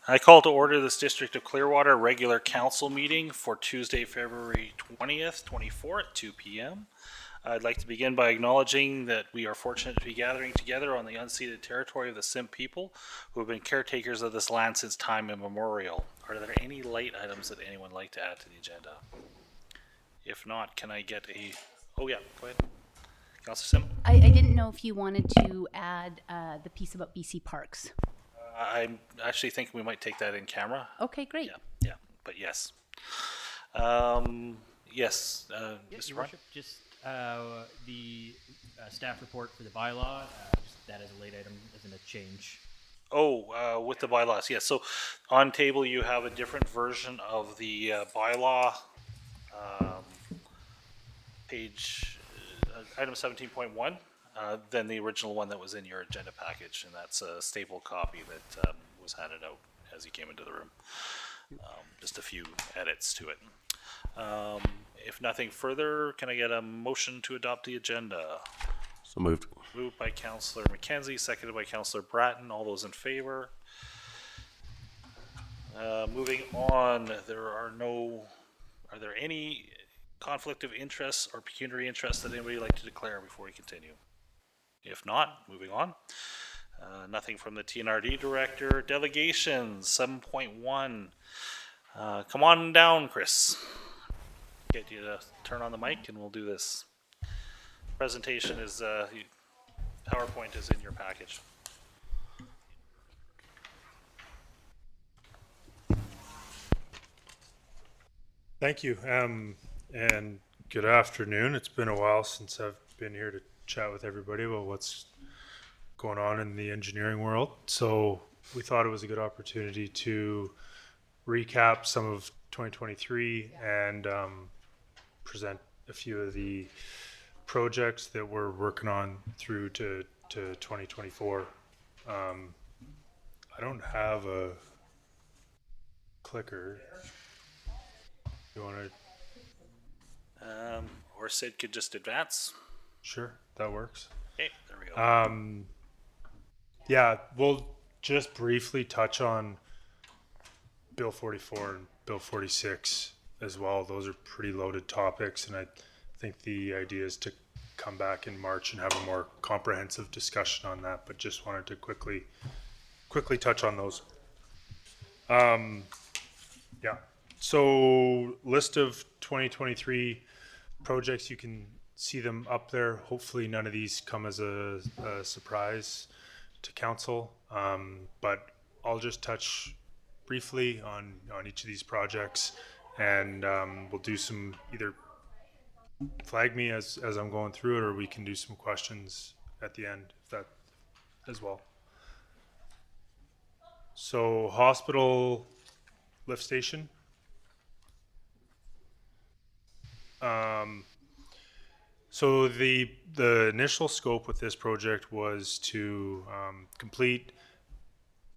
I call to order this District of Clearwater regular council meeting for Tuesday, February 20th, 24 at 2 p.m. I'd like to begin by acknowledging that we are fortunate to be gathering together on the unceded territory of the Simp people who have been caretakers of this land since time immemorial. Are there any light items that anyone would like to add to the agenda? If not, can I get a... Oh yeah, go ahead. Councillor Sim? I didn't know if you wanted to add the piece about BC Parks. I'm actually thinking we might take that in camera. Okay, great. Yeah, but yes. Yes, Mr. Your Ryan? Worship, just the staff report for the bylaw, just that as a late item isn't a change. Oh, with the bylaws, yes. So on table you have a different version of the bylaw, page item 17.1 than the original one that was in your agenda package, and that's a staple copy that was handed out as you came into the room. Just a few edits to it. If nothing further, can I get a motion to adopt the agenda? So moved. Moved by Councillor McKenzie, seconded by Councillor Bratton. All those in favor? Moving on, are there any conflict of interest or pecuniary interest that anybody would like to declare before we continue? If not, moving on. Nothing from the TNRD director. Delegations, 7.1. Come on down, Chris. Get you to turn on the mic and we'll do this. Presentation is, PowerPoint is in your package. Thank you, and good afternoon. It's been a while since I've been here to chat with everybody about what's going on in the engineering world. So we thought it was a good opportunity to recap some of 2023 and present a few of the projects that we're working on through to 2024. I don't have a clicker. You want to? Or Sid could just advance. Sure, that works. Okay, there we go. Yeah, we'll just briefly touch on Bill 44 and Bill 46 as well. Those are pretty loaded topics, and I think the idea is to come back in March and have a more comprehensive discussion on that, but just wanted to quickly touch on those. Yeah, so list of 2023 projects, you can see them up there. Hopefully none of these come as a surprise to council, but I'll just touch briefly on each of these projects, and we'll do some, either flag me as I'm going through it, or we can do some questions at the end, if that as well. So hospital lift station. So the initial scope with this project was to complete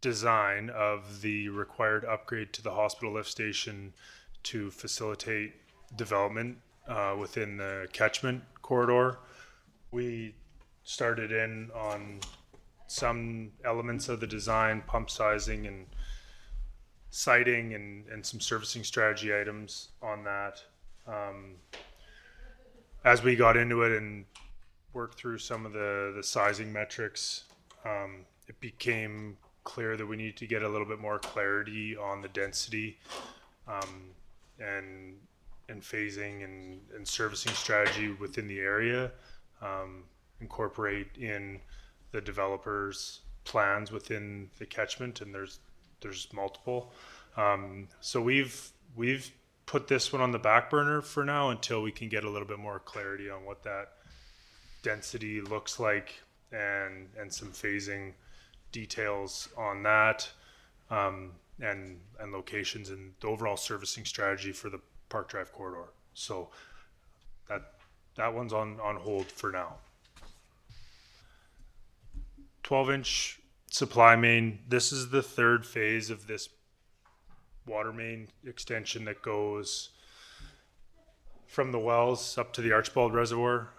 design of the required upgrade to the hospital lift station to facilitate development within the catchment corridor. We started in on some elements of the design, pump sizing and siting, and some servicing strategy items on that. As we got into it and worked through some of the sizing metrics, it became clear that we need to get a little bit more clarity on the density and phasing and servicing strategy within the area, incorporate in the developer's plans within the catchment, and there's multiple. So we've put this one on the back burner for now until we can get a little bit more clarity on what that density looks like and some phasing details on that, and locations and the overall servicing strategy for the Park Drive corridor. So that one's on hold for now. 12-inch supply main. This is the third phase of this water main extension that goes from the wells up to the Archibald Reservoir.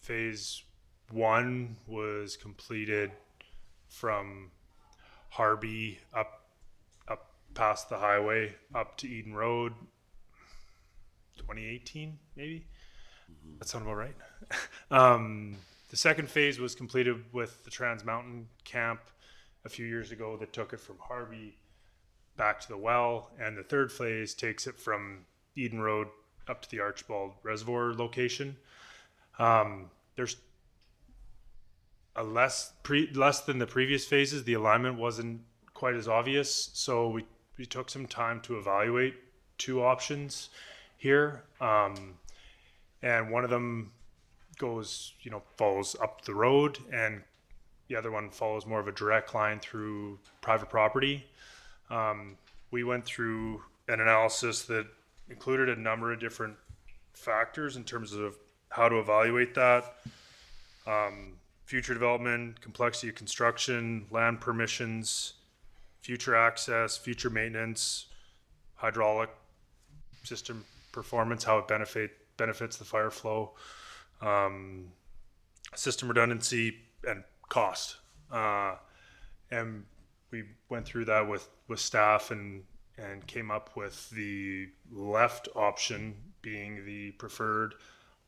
Phase 1 was completed from Harby up past the highway up to Eden Road, 2018 maybe. That sound about right. The second phase was completed with the Trans Mountain camp a few years ago that took it from Harby back to the well, and the third phase takes it from Eden Road up to the Archibald Reservoir location. There's a less than the previous phases. The alignment wasn't quite as obvious, so we took some time to evaluate two options here, and one of them follows up the road, and the other one follows more of a direct line through private property. We went through an analysis that included a number of different factors in terms of how to evaluate that. Future development, complexity of construction, land permissions, future access, future maintenance, hydraulic system performance, how it benefits the fire flow, system redundancy, and cost. And we went through that with staff and came up with the left option being the preferred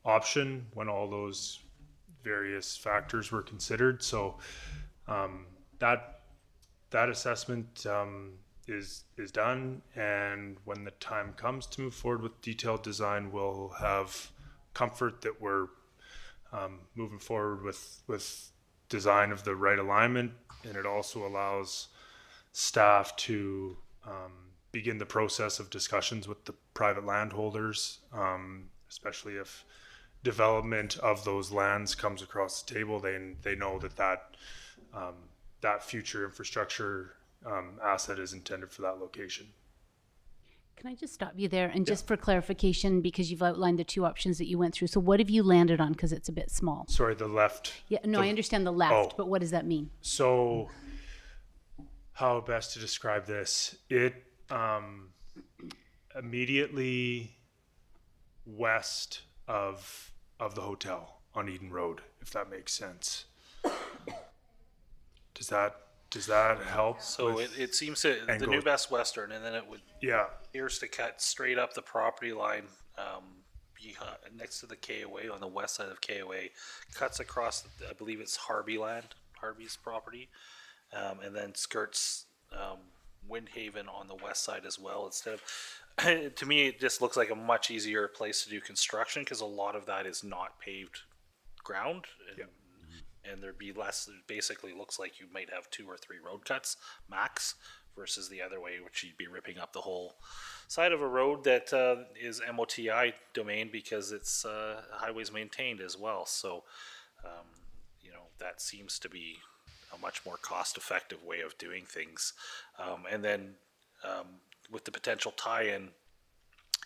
option when all those various factors were considered. So that assessment is done, and when the time comes to move forward with detailed design, we'll have comfort that we're moving forward with design of the right alignment, and it also allows staff to begin the process of discussions with the private landholders, especially if development of those lands comes across the table. They know that future infrastructure asset is intended for that location. Can I just stop you there? And just for clarification, because you've outlined the two options that you went through. So what have you landed on? Because it's a bit small. Sorry, the left. Yeah, no, I understand the left, but what does that mean? So how best to describe this? It immediately west of the hotel on Eden Road, if that makes sense. Does that help? So it seems to the new Best Western, and then it would appears to cut straight up the property line behind, next to the KOA on the west side of KOA, cuts across, I believe it's Harby's property, and then skirts Windhaven on the west side as well. Instead of, to me, it just looks like a much easier place to do construction because a lot of that is not paved ground. And there'd be less. It basically looks like you might have 2 or 3 road cuts max, versus the other way, which you'd be ripping up the whole side of a road that is MOTI domain because it's highways maintained as well. So, that seems to be a much more cost-effective way of doing things. And then with the potential tie-in,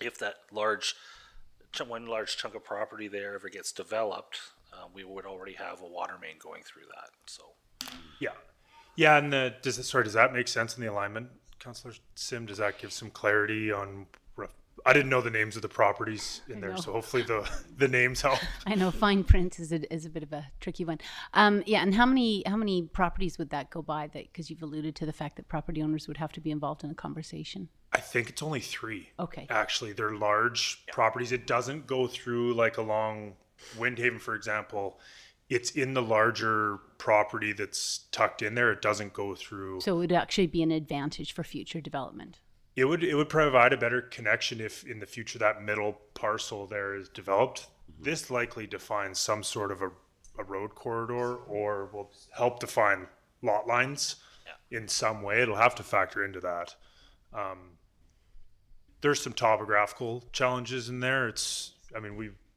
if that one large chunk of property there ever gets developed, we would already have a water main going through that. So yeah, and does that make sense in the alignment, Councillor Sim? Does that give some clarity on? I didn't know the names of the properties in there, so hopefully the names help. I know fine print is a bit of a tricky one. And how many properties would that go by? That because you've alluded to the fact that property owners would have to be involved in a conversation. I think it's only 3. Okay. Actually, they're large properties. It doesn't go through like along Windhaven, for example. It's in the larger property that's tucked in there. It doesn't go through. So it would actually be an advantage for future development. It would provide a better connection if in the future that middle parcel there is developed. This likely defines some sort of a road corridor, or will help define lot lines in some way. It'll have to factor into that. There's some topographical challenges in there.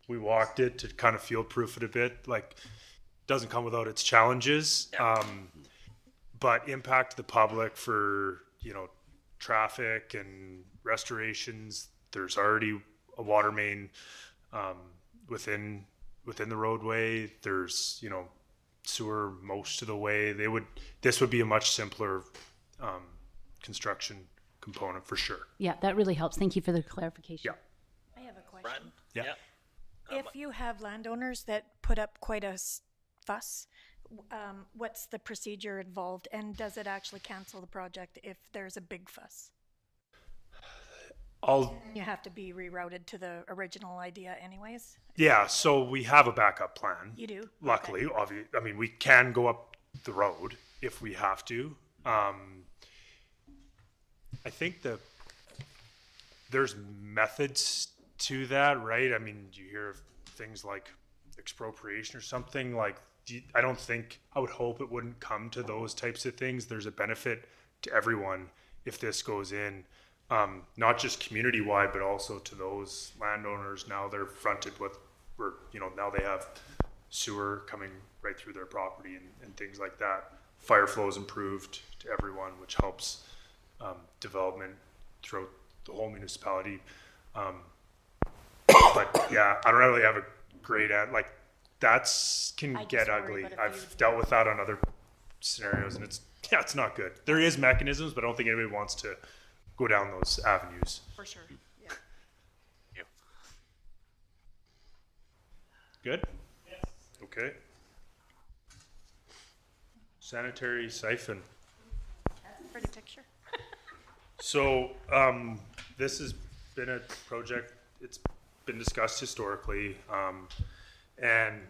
We walked it to kind of field proof it a bit. Like, doesn't come without its challenges. But impact to the public for, traffic and restorations. There's already a water main within the roadway. There's, sewer most of the way. This would be a much simpler construction component for sure. Yeah, that really helps. Thank you for the clarification. Yeah. I have a question. Brian? Yeah. If you have landowners that put up quite a fuss, what's the procedure involved, and does it actually cancel the project if there's a big fuss? You have to be rerouted to the original idea anyways? Yeah, so we have a backup plan. You do? Luckily, we can go up the road if we have to. I think there's methods to that, right? I mean, you hear of things like expropriation or something. Like, I would hope it wouldn't come to those types of things. There's a benefit to everyone if this goes in. Not just community-wide, but also to those landowners. Now they're fronted with, now they have sewer coming right through their property and things like that. Fire flow is improved to everyone, which helps development throughout the whole municipality. But yeah, I don't really have a great can get ugly. I've dealt with that on other scenarios, and it's not good. There is mechanisms, but I don't think anybody wants to go down those avenues. For sure, yeah. You. Good? Yes. Okay. Sanitary siphon. Pretty picture. So, this has been a project, it's been discussed historically, and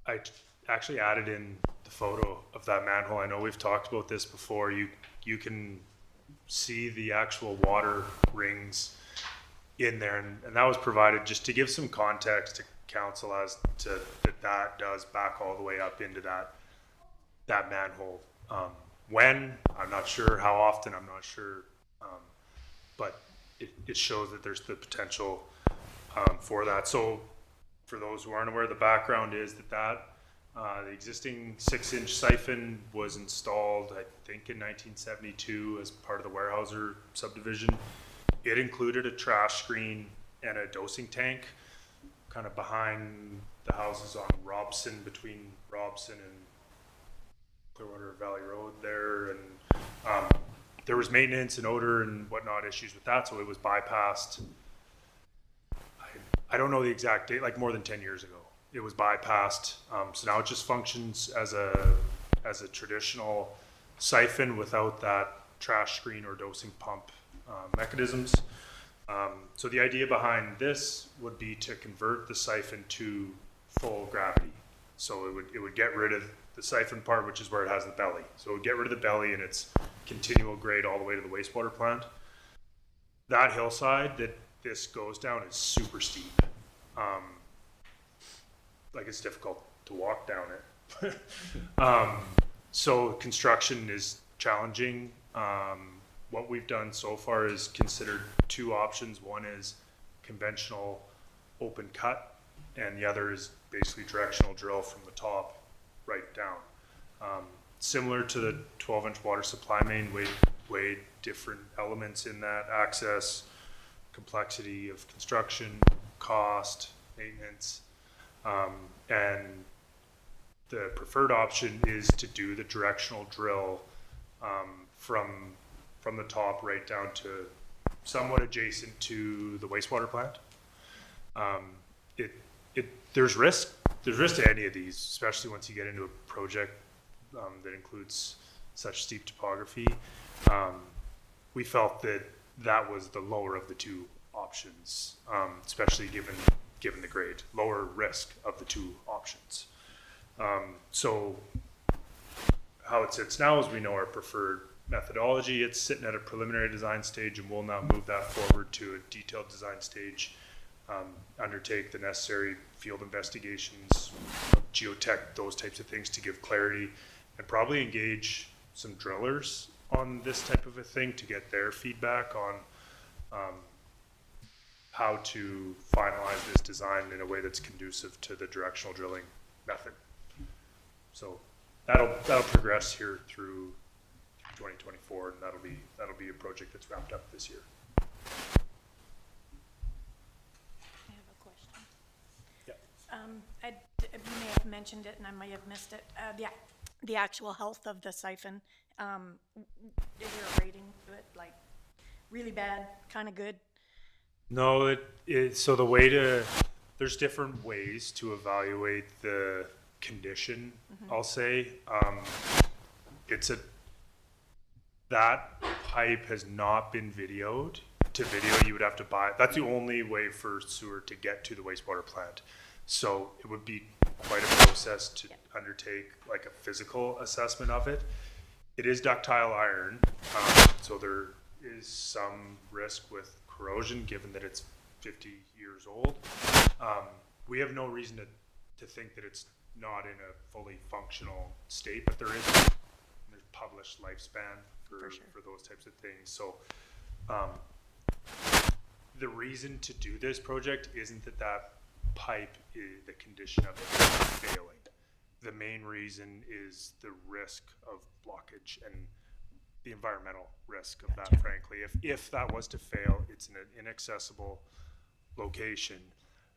I actually added in the photo of that manhole. I know we've talked about this before. You can see the actual water rings in there, and that was provided just to give some context to council as to that does back all the way up into that manhole. When, I'm not sure. How often, I'm not sure. But it shows that there's the potential for that. So for those who aren't aware, the background is that the existing 6-inch siphon was installed, I think, in 1972 as part of the Weyerhaeuser subdivision. It included a trash screen and a dosing tank kind of behind the houses on Robson, between Robson and Clearwater Valley Road there. And there was maintenance and odor and whatnot issues with that, so it was bypassed. I don't know the exact date, like more than 10 years ago. It was bypassed, so now it just functions as a traditional siphon without that trash screen or dosing pump mechanisms. So the idea behind this would be to convert the siphon to full gravity. So it would get rid of the siphon part, which is where it has the belly. So it would get rid of the belly and its continual grade all the way to the wastewater plant. That hillside that this goes down is super steep. It's difficult to walk down it. So construction is challenging. What we've done so far is considered two options. One is conventional open cut, and the other is basically directional drill from the top right down. Similar to the 12-inch water supply main, way different elements in that: access, complexity of construction, cost, maintenance. And the preferred option is to do the directional drill from the top right down to somewhat adjacent to the wastewater plant. There's risk to any of these, especially once you get into a project that includes such steep topography. We felt that was the lower of the two options, especially given the grade, lower risk of the two options. So how it sits now is we know our preferred methodology. It's sitting at a preliminary design stage, and we'll now move that forward to a detailed design stage, undertake the necessary field investigations, geotech, those types of things to give clarity, and probably engage some drillers on this type of a thing to get their feedback on how to finalize this design in a way that's conducive to the directional drilling method. So that'll progress here through 2024, and that'll be a project that's wrapped up this year. I have a question. Yep. You may have mentioned it and I might have missed it. The actual health of the siphon, is there a rating to it, like really bad, kind of good? No, so there's different ways to evaluate the condition, I'll say. That pipe has not been videoed. To video, you would have to buy, that's the only way for sewer to get to the wastewater plant. So it would be quite a process to undertake like a physical assessment of it. It is ductile iron, so there is some risk with corrosion given that it's 50 years old. We have no reason to think that it's not in a fully functional state, but there's published lifespan for those types of things. So the reason to do this project isn't that pipe, the condition of it is failing. The main reason is the risk of blockage and the environmental risk of that, frankly. If that was to fail, it's in an inaccessible location,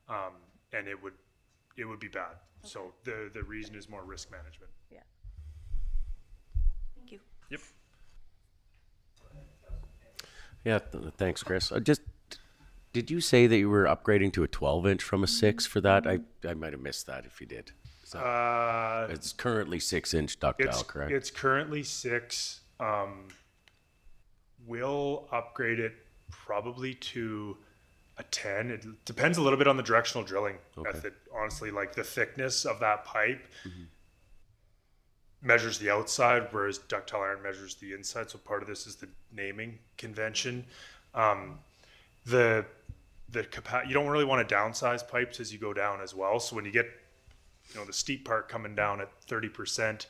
and it would be bad. So the reason is more risk management. Yeah. Thank you. Yep. Yeah, thanks, Chris. Did you say that you were upgrading to a 12-inch from a 6 for that? I might have missed that if you did. It's currently 6-inch ductile, correct? It's currently 6. We'll upgrade it probably to a 10. It depends a little bit on the directional drilling method. Honestly, like the thickness of that pipe measures the outside, whereas ductile iron measures the inside. So part of this is the naming convention. You don't really want to downsize pipes as you go down as well. So when you get, the steep part coming down at 30%,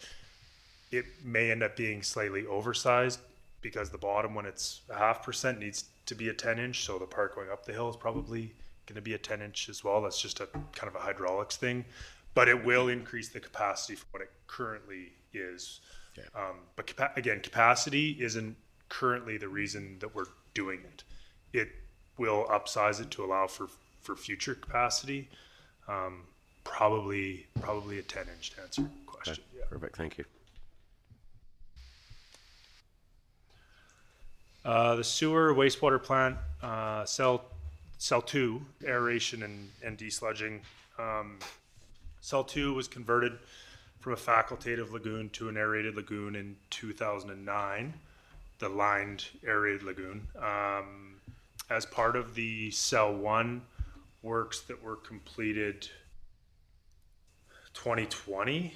it may end up being slightly oversized because the bottom, when it's 0.5%, needs to be a 10-inch. So the part going up the hill is probably going to be a 10-inch as well. That's just a kind of a hydraulics thing, but it will increase the capacity from what it currently is. Okay. But again, capacity isn't currently the reason that we're doing it. It will upsize it to allow for future capacity. Probably a 10-inch to answer your question. Okay. Perfect, thank you. The sewer wastewater plant, cell 2, aeration and desludging. Cell 2 was converted from a facultative lagoon to an aerated lagoon in 2009, the lined aerated lagoon. As part of the cell 1 works that were completed 2020,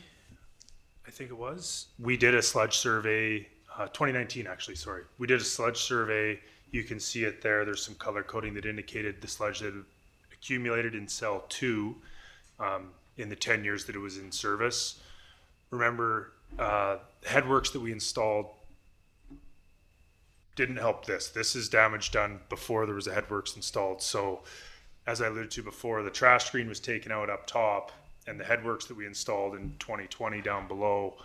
I think it was, we did a sludge survey, 2019 actually, sorry. We did a sludge survey. You can see it there. There's some color coding that indicated the sludge that had accumulated in cell 2 in the 10 years that it was in service. Remember, headworks that we installed didn't help this. This is damage done before there was a headworks installed. So as I alluded to before, the trash screen was taken out up top, and the headworks that we installed in 2020 down below,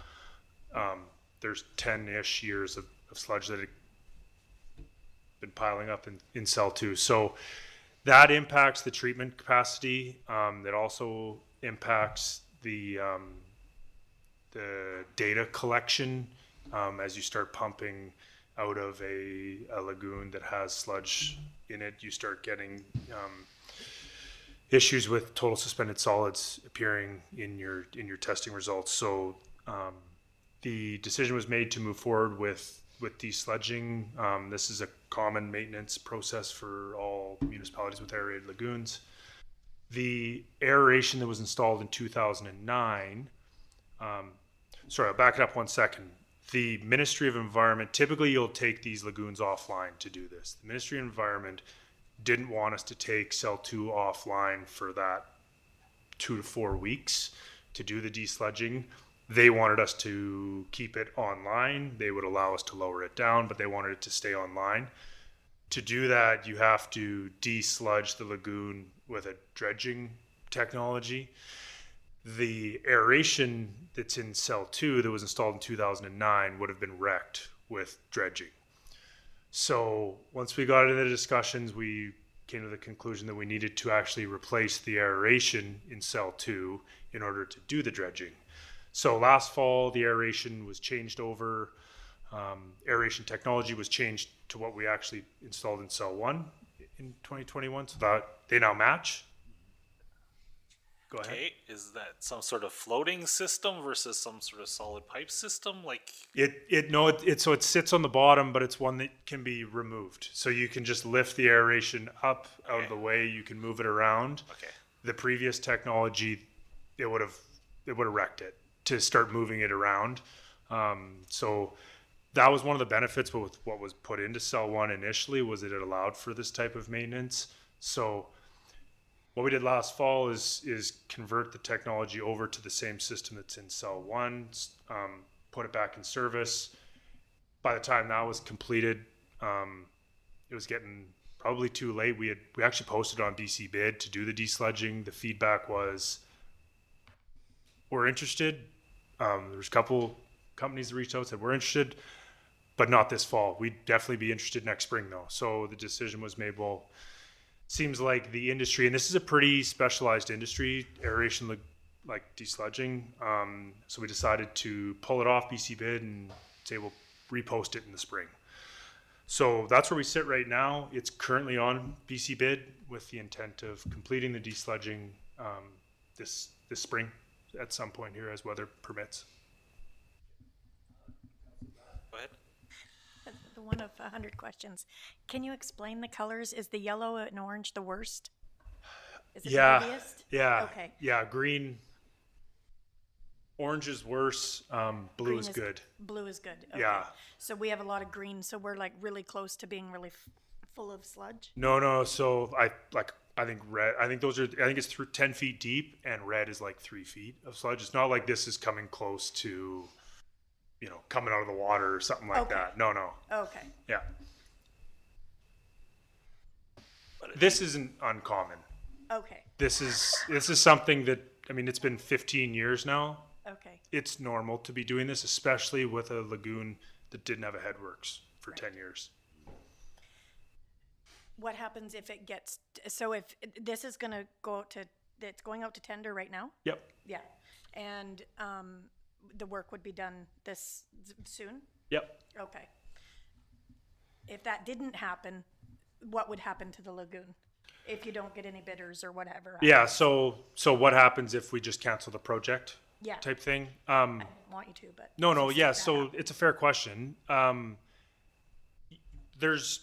there's 10-ish years of sludge that had been piling up in cell 2. So that impacts the treatment capacity. That also impacts the data collection as you start pumping out of a lagoon that has sludge in it. You start getting issues with total suspended solids appearing in your testing results. So the decision was made to move forward with desludging. This is a common maintenance process for all municipalities with aerated lagoons. The aeration that was installed in 2009, sorry, I'll back it up 1 second. The Ministry of Environment, typically you'll take these lagoons offline to do this. The Ministry of Environment didn't want us to take cell 2 offline for that 2 to 4 weeks to do the desludging. They wanted us to keep it online. They would allow us to lower it down, but they wanted it to stay online. To do that, you have to de-sludge the lagoon with a dredging technology. The aeration that's in cell 2 that was installed in 2009 would have been wrecked with dredging. So once we got into the discussions, we came to the conclusion that we needed to actually replace the aeration in cell 2 in order to do the dredging. So last fall, the aeration was changed over. Aeration technology was changed to what we actually installed in cell 1 in 2021, so that they now match. Go ahead. Okay, is that some sort of floating system versus some sort of solid pipe system? Like, So it sits on the bottom, but it's one that can be removed. So you can just lift the aeration up out of Okay. the way. You can move it around. okay, The previous technology, it would have wrecked it to start moving it around. So that was one of the benefits with what was put into cell 1 initially, was that it allowed for this type of maintenance. So what we did last fall is convert the technology over to the same system that's in cell 1, put it back in service. By the time that was completed, it was getting probably too late. We actually posted on BC Bid to do the desludging. The feedback was, we're interested. There was a couple companies that reached out and said, we're interested, but not this fall. We'd definitely be interested next spring though. So the decision was made, well, seems like the industry, and this is a pretty specialized industry, aeration like desludging. So we decided to pull it off BC Bid and say we'll repost it in the spring. So that's where we sit right now. It's currently on BC Bid with the intent of completing the desludging this spring at some point here as weather permits. go ahead. The one of 100 questions. Can you explain the colors? Is the yellow and orange the worst? Is it the heaviest? Yeah. Okay. Yeah. Green. Orange is worse. Blue Green is good. Blue is good. Okay. Yeah. So we have a lot of green, so we're like really close to being really full of sludge. No. So I think red. I think it's through 10 feet deep, and red is like 3 feet of sludge. It's not like this is coming close to, coming out of the water or something like Okay. that. No. Okay. Yeah. But This isn't uncommon. Okay. This is something that, it's been 15 years now. Okay. It's normal to be doing this, especially with a lagoon that didn't have a headworks for 10 years. What happens if it gets, so if this is going to go out to, it's going out to tender right now? Yep. Yeah. And the work would be done soon? Yep. Okay. If that didn't happen, what would happen to the lagoon? If you don't get any bidders or whatever? Yeah. So what happens if we just cancel the project? Yeah. Type thing. I didn't want you to, but. No. just Yeah. set that So up. it's a fair question. There's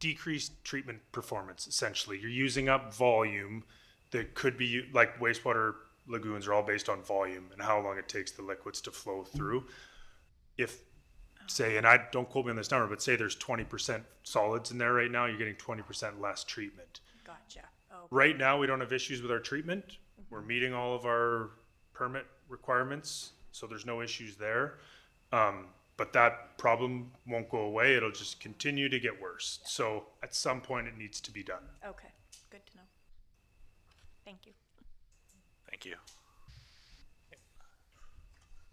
decreased treatment performance. Essentially, you're using up volume that could be like wastewater lagoons are all based on volume and how long it takes the liquids to flow through. If say, and I don't quote me on this number, but say there's 20% solids in there right now, you're getting 20% less treatment. Gotcha. Oh, Right now, we don't have issues with our treatment. We're meeting all of our permit requirements, so there's no issues there. But that problem won't go away. It'll just continue to get worse. So at some point, it needs to be done. okay. Good to know. Thank you. Thank you.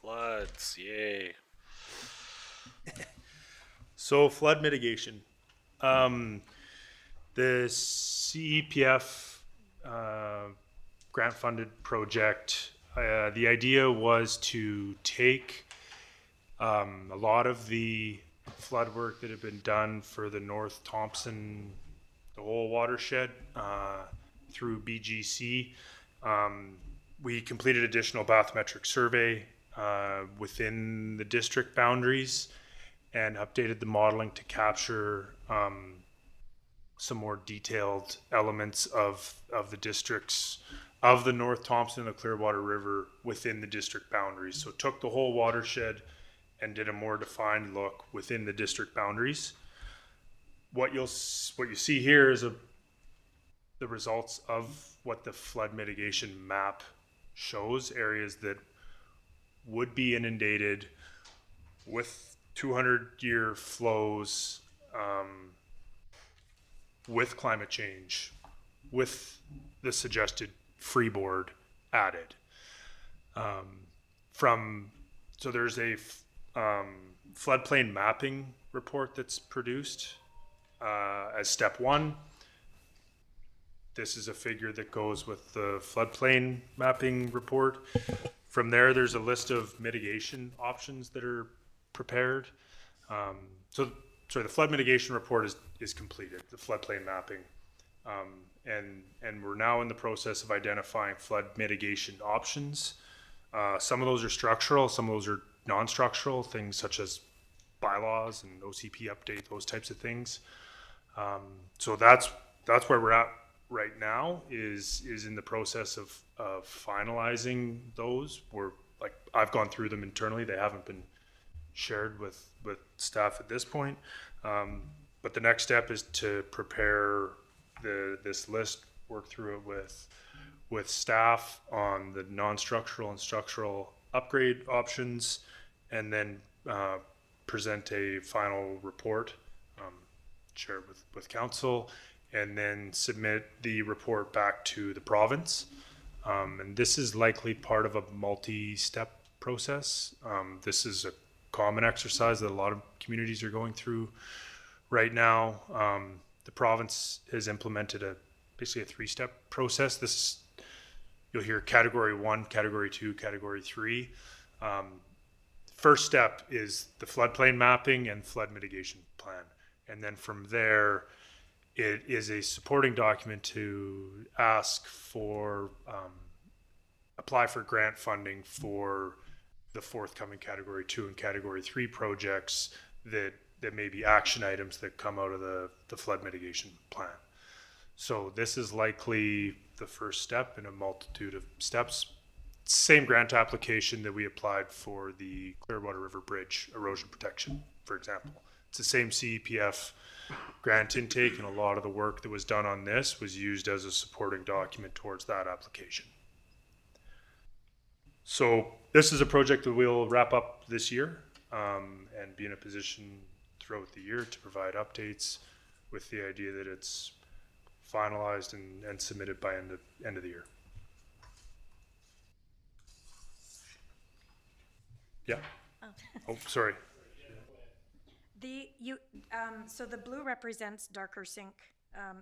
Floods, yay. So flood mitigation. The CEPF grant-funded project, the idea was to take a lot of the flood work that had been done for the North Thompson, the whole watershed, through BGC. We completed additional bathymetric survey within the district boundaries and updated the modeling to capture some more detailed elements of the districts of the North Thompson and the Clearwater River within the district boundaries. So took the whole watershed and did a more defined look within the district boundaries. What you see here is the results of what the flood mitigation map shows, areas that would be inundated with 200-year flows, with climate change, with the suggested freeboard added. So there's a floodplain mapping report that's produced as step one. This is a figure that goes with the floodplain mapping report. From there, there's a list of mitigation options that are prepared. So the flood mitigation report is completed, the floodplain mapping. And we're now in the process of identifying flood mitigation options. Some of those are structural, some of those are non-structural, things such as bylaws and OCP update, those types of things. So that's where we're at right now, is in the process of finalizing those. I've gone through them internally, they haven't been shared with staff at this point. But the next step is to prepare this list, work through it with staff on the non-structural and structural upgrade options, and then present a final report, share it with council, and then submit the report back to the province. And this is likely part of a multi-step process. This is a common exercise that a lot of communities are going through right now. The province has implemented basically a 3-step process. You'll hear category 1, category 2, category 3. First step is the floodplain mapping and flood mitigation plan. And then from there, it is a supporting document to ask for, apply for grant funding for the forthcoming category 2 and category 3 projects that may be action items that come out of the flood mitigation plan. So this is likely the first step in a multitude of steps. Same grant application that we applied for the Clearwater River Bridge erosion protection, for example. It's the same CEPF grant intake, and a lot of the work that was done on this was used as a supporting document towards that application. So this is a project that we'll wrap up this year, and be in a position throughout the year to provide updates, with the idea that it's finalized and submitted by end of the year. Yeah. Oh, sorry. So the blue represents darker sink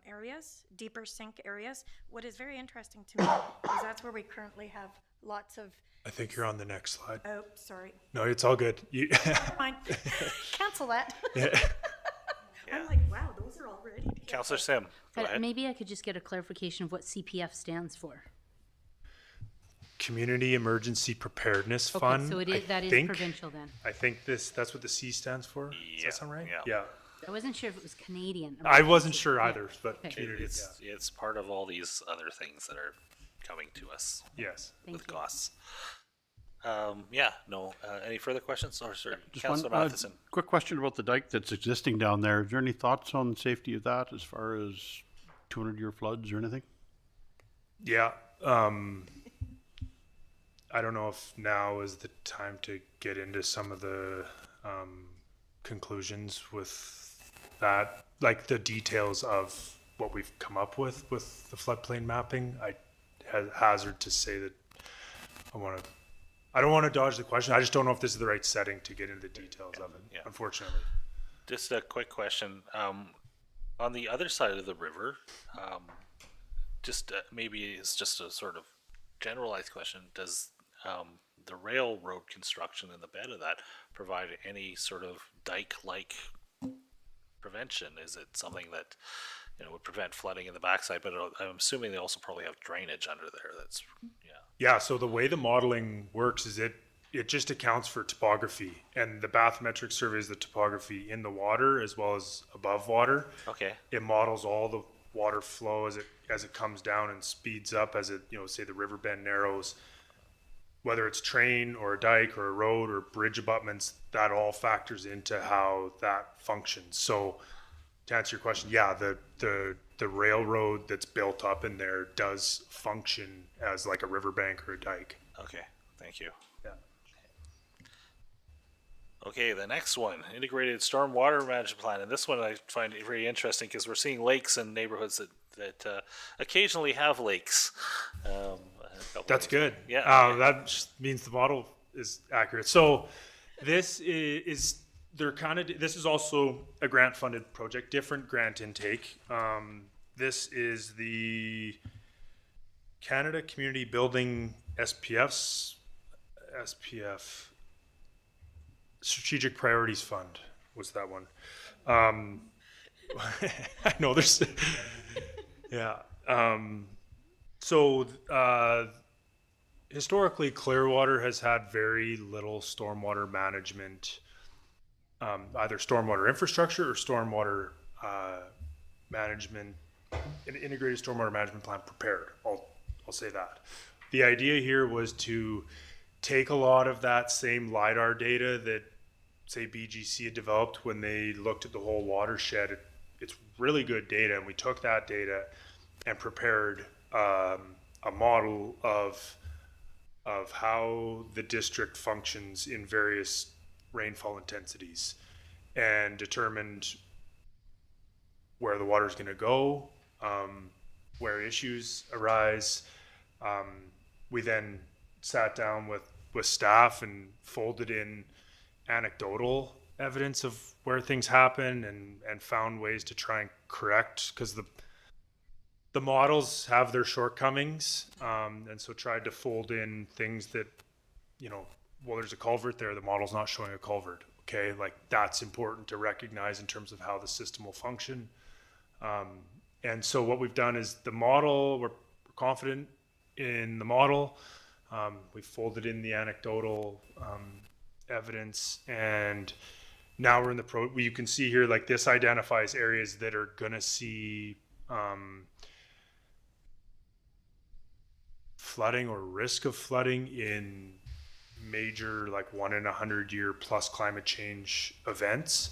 areas, deeper sink areas. What is very interesting to me is that's where we currently have lots of. I think you're on the next slide. Oh, sorry. No, it's all good. Never mind. Cancel that. Yeah. I'm like, wow, those are already. Councillor Sim, go But ahead. maybe I could just get a clarification of what CPF stands for. Community Emergency Preparedness Okay, Fund. so that is provincial then. I think that's what the C stands for. Does Yeah, that sound right? yeah. I wasn't sure if it was Canadian. I wasn't sure Yeah. either, but Okay. community, It's part of all these other things that are coming to us yes. Thank with you. costs. Any further questions? Or, sir, Just Councillor one Matheson. quick question about the dike that's existing down there. Is there any thoughts on the safety of that as far as 200-year floods or anything? Yeah. I don't know if now is the time to get into some of the conclusions with that, like the details of what we've come up with the floodplain mapping. I hazard to say that I don't want to dodge the question. I just don't know if this is the right setting to get into the details of it, Yeah. unfortunately. Just a quick question. On the other side of the river, maybe it's just a sort of generalized question. Does the railroad construction in the bed of that provide any sort of dike-like prevention? Is it something that would prevent flooding in the backside? But I'm assuming they also probably have drainage under there. That's Yeah, so the way the modeling works is it just accounts for topography, and the bathymetric surveys the topography in the water as well as above water. okay. It models all the water flow as it comes down and speeds up as it, say the river bend narrows. Whether it's train or a dike or a road or bridge abutments, that all factors into how that functions. So to answer your question, yeah, the railroad that's built up in there does function as like a riverbank or a dike. Okay. Thank you. Yeah. Okay, the next one, integrated stormwater management plan, and this one I find very interesting because we're seeing lakes in neighborhoods that occasionally have lakes. A couple That's of- good. Yeah. That just means the model is accurate. So this is they're kind of, this is also a grant funded project, different grant intake. This is the Canada Community Building SPF Strategic Priorities Fund was that one. I know there's, yeah. So historically, Clearwater has had very little stormwater management, either stormwater infrastructure or stormwater management, an integrated stormwater management plan prepared. I'll say that. The idea here was to take a lot of that same LiDAR data that, say, BGC had developed when they looked at the whole watershed. It's really good data, and we took that data and prepared a model of how the district functions in various rainfall intensities, and determined where the water is going to go, where issues arise. We then sat down with staff and folded in anecdotal evidence of where things happen, and found ways to try and correct, because the models have their shortcomings, and so tried to fold in things that, well, there's a culvert there, the model's not showing a culvert. Okay, like that's important to recognize in terms of how the system will function. And so what we've done is the model, we're confident in the model. We folded in the anecdotal evidence, and now we're in the you can see here, like this identifies areas that are gonna see flooding or risk of flooding in major, like 1 in 100 year plus climate change events.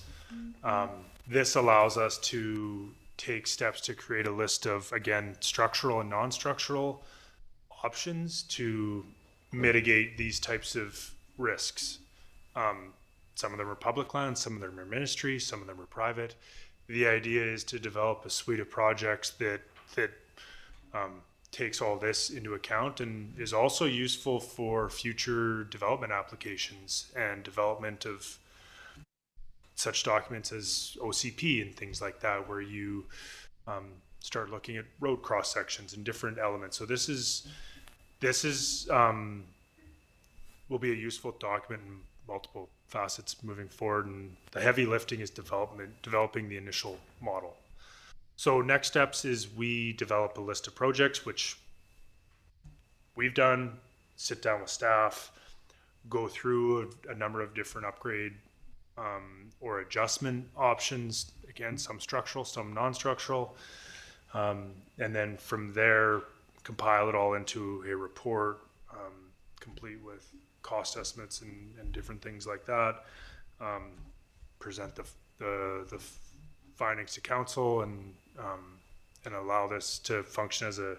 This allows us to take steps to create a list of, again, structural and non-structural options to mitigate these types of risks. Some of them are public lands, some of them are ministry, some of them are private. The idea is to develop a suite of projects that takes all this into account, and is also useful for future development applications and development of such documents as OCP and things like that, where you start looking at road cross sections and different elements. So this is will be a useful document in multiple facets moving forward, and the heavy lifting is developing the initial model. So next steps is we develop a list of projects, which we've done, sit down with staff, go through a number of different upgrade or adjustment options, again, some structural, some non-structural, and then from there compile it all into a report, complete with cost estimates and different things like that, present the findings to council, and allow this to function as a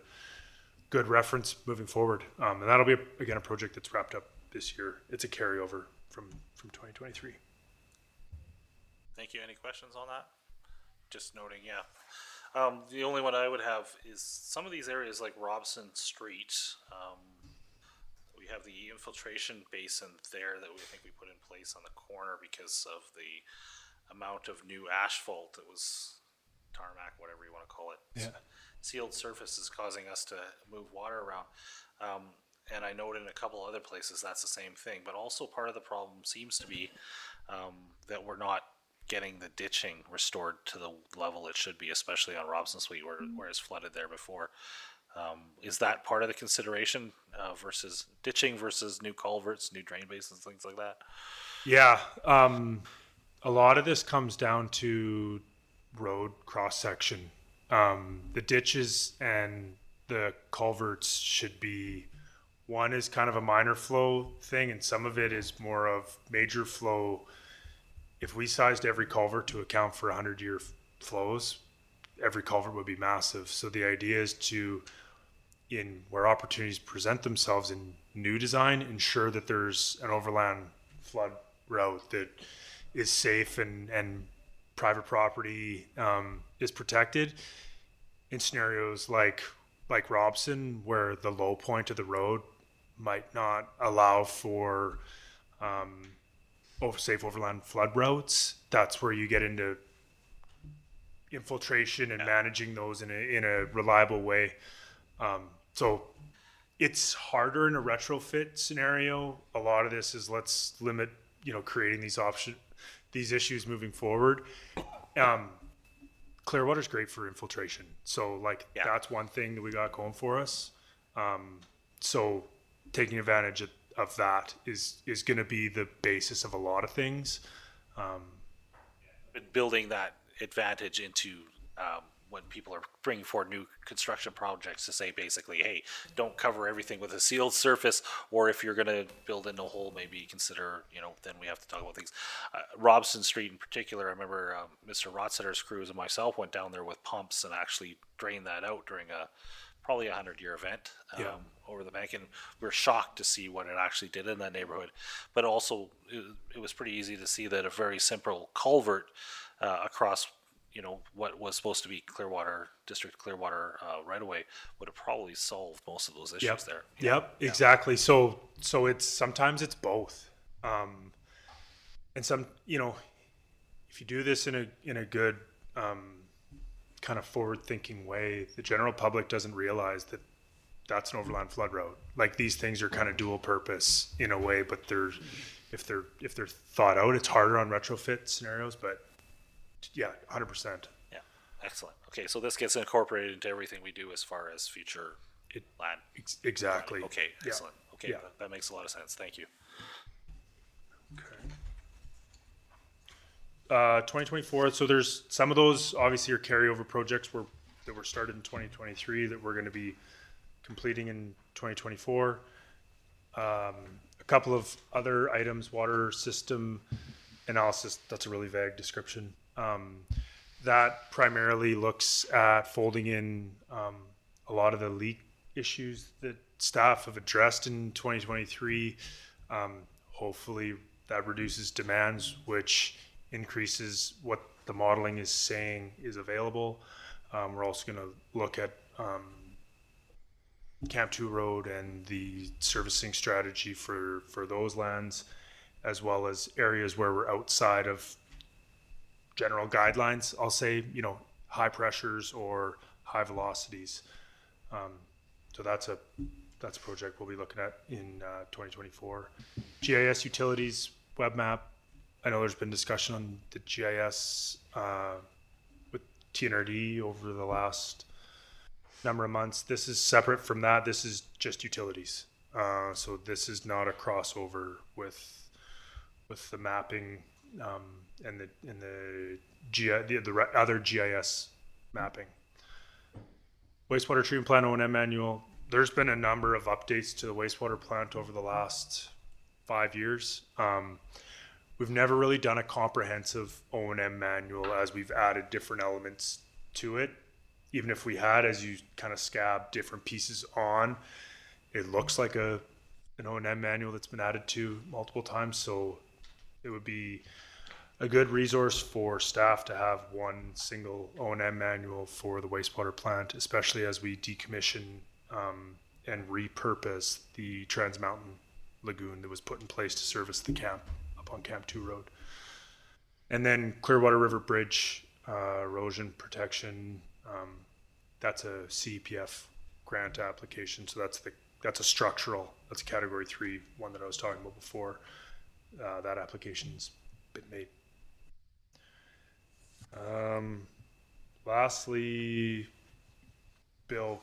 good reference moving forward. And that'll be again a project that's wrapped up this year. It's a carryover from 2023. Thank you. Any questions on that? Just noting, yeah. The only one I would have is some of these areas like Robson Street. We have the infiltration basin there that we think we put in place on the corner because of the amount of new asphalt that was tarmac, whatever you want to call it. Yeah. Sealed surface is causing us to move water around. And I know in a couple other places that's the same thing, but also part of the problem seems to be that we're not getting the ditching restored to the level it should be, especially on Robson Street where it's flooded there before. Is that part of the consideration versus ditching versus new culverts, new drain basins, things like that? Yeah. A lot of this comes down to road cross section. The ditches and the culverts should be, one is kind of a minor flow thing, and some of it is more of major flow. If we sized every culvert to account for 100-year flows, every culvert would be massive. So the idea is to, in where opportunities present themselves in new design, ensure that there's an overland flood route that is safe and private property is protected. In scenarios like Robson, where the low point of the road might not allow for safe overland flood routes, that's where you get into infiltration and managing those in a reliable way. So it's harder in a retrofit scenario. A lot of this is let's limit, creating these issues moving forward. Clearwater's great for infiltration. So that's one thing that we got going for us. So taking advantage of that is going to be the basis of a lot of things. But building that advantage into when people are bringing forward new construction projects to say basically, hey, don't cover everything with a sealed surface, or if you're going to build in a hole, maybe consider, then we have to talk about things. Robson Street in particular, I remember Mr. Rotsetter's crews and myself went down there with pumps and actually drained that out during probably a 100-year event over the bank, and we were shocked to see what it actually did in that neighborhood. But also, it was pretty easy to see that a very simple culvert across what was supposed to be District Clearwater right away would have probably solved most of those issues there. Yep, exactly. So sometimes it's both. And some, if you do this in a good kind of forward thinking way, the general public doesn't realize that that's an overland flood route. Like, these things are kind of dual purpose in a way, but if they're thought out, it's harder on retrofit scenarios, but yeah, 100%. Yeah, excellent. Okay, so this gets incorporated into everything we do as far as future land. Exactly. Okay, Yeah. excellent. Okay, Yeah. that makes a lot of sense. Thank you. Okay. 2024. So there's some of those obviously are carryover projects that were started in 2023 that we're going to be completing in 2024. A couple of other items, water system analysis. That's a really vague description. That primarily looks at folding in a lot of the leak issues that staff have addressed in 2023. Hopefully that reduces demands, which increases what the modeling is saying is available. We're also going to look at Camp 2 Road and the servicing strategy for those lands, as well as areas where we're outside of general guidelines, I'll say, high pressures or high velocities. So that's a project we'll be looking at in 2024. GIS utilities web map. I know there's been discussion on the GIS with TNRD over the last number of months. This is separate from that. This is just utilities. So this is not a crossover with the mapping and the other GIS mapping. Wastewater treatment plant O&M manual. There's been a number of updates to the wastewater plant over the last 5 years. We've never really done a comprehensive O&M manual as we've added different elements to it. Even if we had, as you kind of scab different pieces on, it looks like an O&M manual that's been added to multiple times. So it would be a good resource for staff to have one single O&M manual for the wastewater plant, especially as we decommission and repurpose the Trans Mountain Lagoon that was put in place to service the camp up on Camp 2 Road. And then Clearwater River Bridge, erosion protection, that's a CEPF grant application. So that's a structural, that's a category 3 one that I was talking about before. That application's been made. Lastly, Bill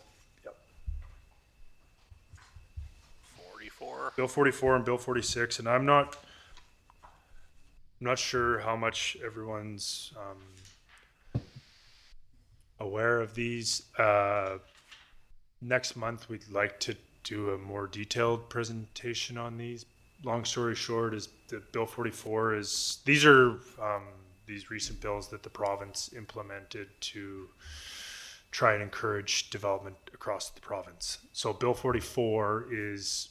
44. Bill 44 and Bill 46, and I'm not sure how much everyone's aware of these. Next month, we'd like to do a more detailed presentation on these. Long story short is that Bill 44 is, these are these recent bills that the province implemented to try and encourage development across the province. So Bill 44 is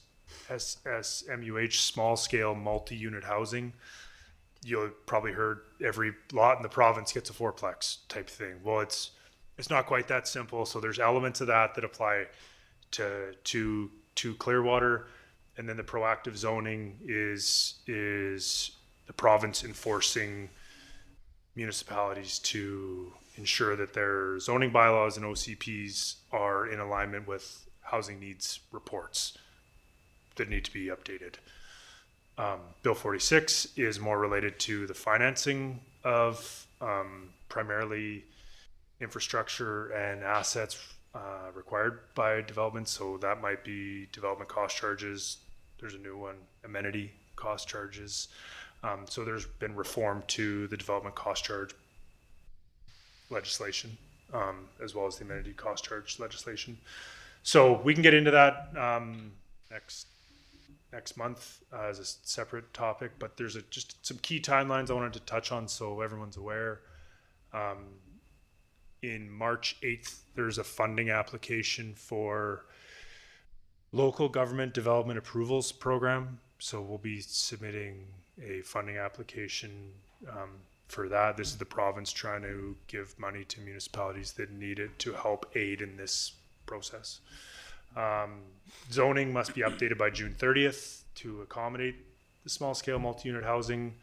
SMUH, small scale multi-unit housing. You'll probably heard every lot in the province gets a fourplex type thing. Well, it's not quite that simple. So there's elements of that apply to Clearwater, and then the proactive zoning is the province enforcing municipalities to ensure that their zoning bylaws and OCPs are in alignment with housing needs reports that need to be updated. Bill 46 is more related to the financing of primarily infrastructure and assets required by development. So that might be development cost charges. There's a new one, amenity cost charges. So there's been reform to the development cost charge legislation, as well as the amenity cost charge legislation. So we can get into that next month as a separate topic, but there's just some key timelines I wanted to touch on so everyone's aware. In March 8th, there's a funding application for local government development approvals program. So we'll be submitting a funding application for that. This is the province trying to give money to municipalities that need it to help aid in this process. Zoning must be updated by June 30th to accommodate the small scale multi-unit housing.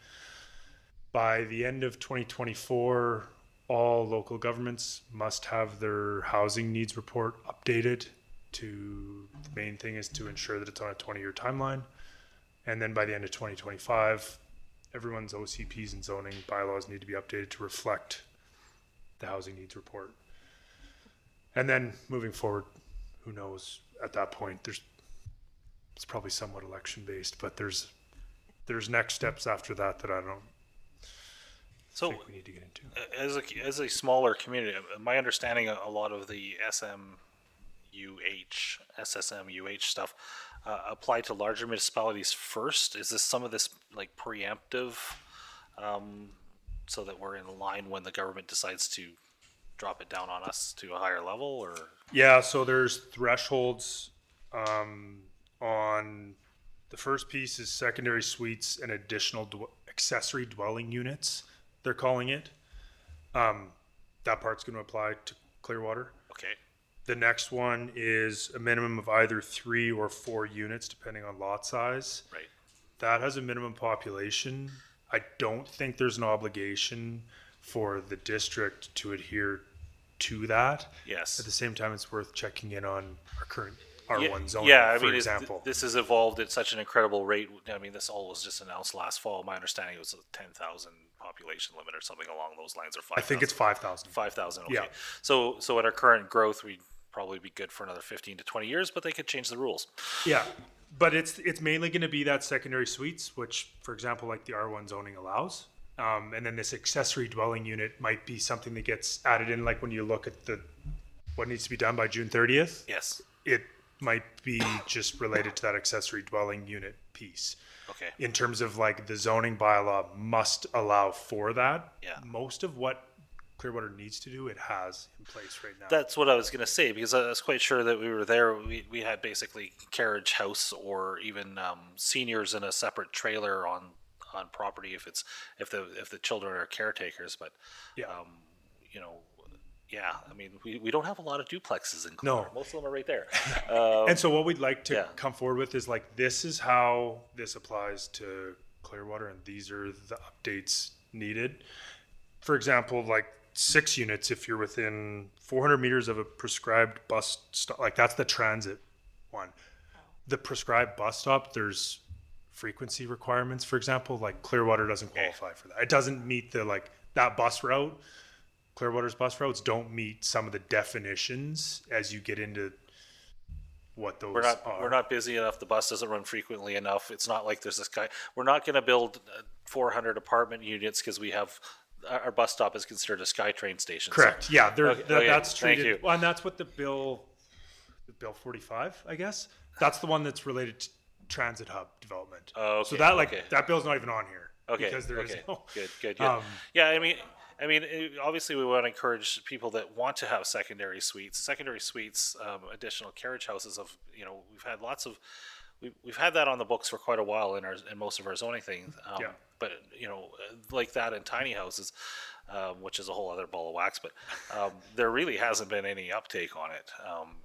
By the end of 2024, all local governments must have their housing needs report updated. The main thing is to ensure that it's on a 20-year timeline. And then by the end of 2025, everyone's OCPs and zoning bylaws need to be updated to reflect the housing needs report. And then moving forward, who knows, at that point, it's probably somewhat election based, but there's next steps after that I don't think we need to get into. As a smaller community, my understanding, a lot of the SSMUH stuff apply to larger municipalities first. Is this some of this like preemptive, so that we're in line when the government decides to drop it down on us to a higher level, or? Yeah, so there's thresholds on the first piece is secondary suites and additional accessory dwelling units, they're calling it. That part's going to apply to Clearwater. Okay. The next one is a minimum of either 3 or 4 units, depending on lot size. Right. That has a minimum population. I don't think there's an obligation for the district to adhere to that. Yes. At the same time, it's worth checking in on our current R1 zoning, yeah, I for mean, example. this has evolved at such an incredible rate. I mean, this all was just announced last fall. My understanding it was a 10,000 population limit or something along those lines, or 5,000. I think it's 5,000. 5,000. Okay. Yeah. So at our current growth, we'd probably be good for another 15 to 20 years, but they could change the rules. Yeah, but it's mainly going to be that secondary suites, which, for example, like the R1 zoning allows. And then this accessory dwelling unit might be something that gets added in, like when you look at what needs to be done by June 30th. Yes. It might be just related to that accessory dwelling unit piece. Okay. In terms of like the zoning bylaw must allow for that. Yeah. Most of what Clearwater needs to do, it has in place right now. That's what I was going to say, because I was quite sure that we were there. We had basically carriage house or even seniors in a separate trailer on property if the children are caretakers. But Yeah. Yeah, I mean, we don't have a lot of duplexes in No. Clearwater. Most of them are right there. And so what we'd like to Yeah. come forward with is like, this is how this applies to Clearwater, and these are the updates needed. For example, like 6 units, if you're within 400 meters of a prescribed bus stop, like that's the transit one. The prescribed bus stop, there's frequency requirements, for example, like Clearwater doesn't qualify for that. It doesn't meet that bus route. Clearwater's bus routes don't meet some of the definitions as you get into what those We're not busy enough. The bus doesn't run frequently enough. It's not like there's this guy. We're not going to build 400 apartment units because we have our bus stop is considered a SkyTrain station. Correct. So, Yeah, okay, that's thank treated. you. Well, and that's what the bill 45, I guess. That's the one that's related to transit hub development. Oh, okay, So that okay. that bill's not even on here. Okay. Because there is okay. no. Good. Um, Yeah. I mean, obviously we want to encourage people that want to have secondary suites, additional carriage houses. We've had lots of we've had that on the books for quite a while in most of our zoning things. Yeah. But like that in tiny houses, which is a whole other ball of wax. But there really hasn't been any uptake on it.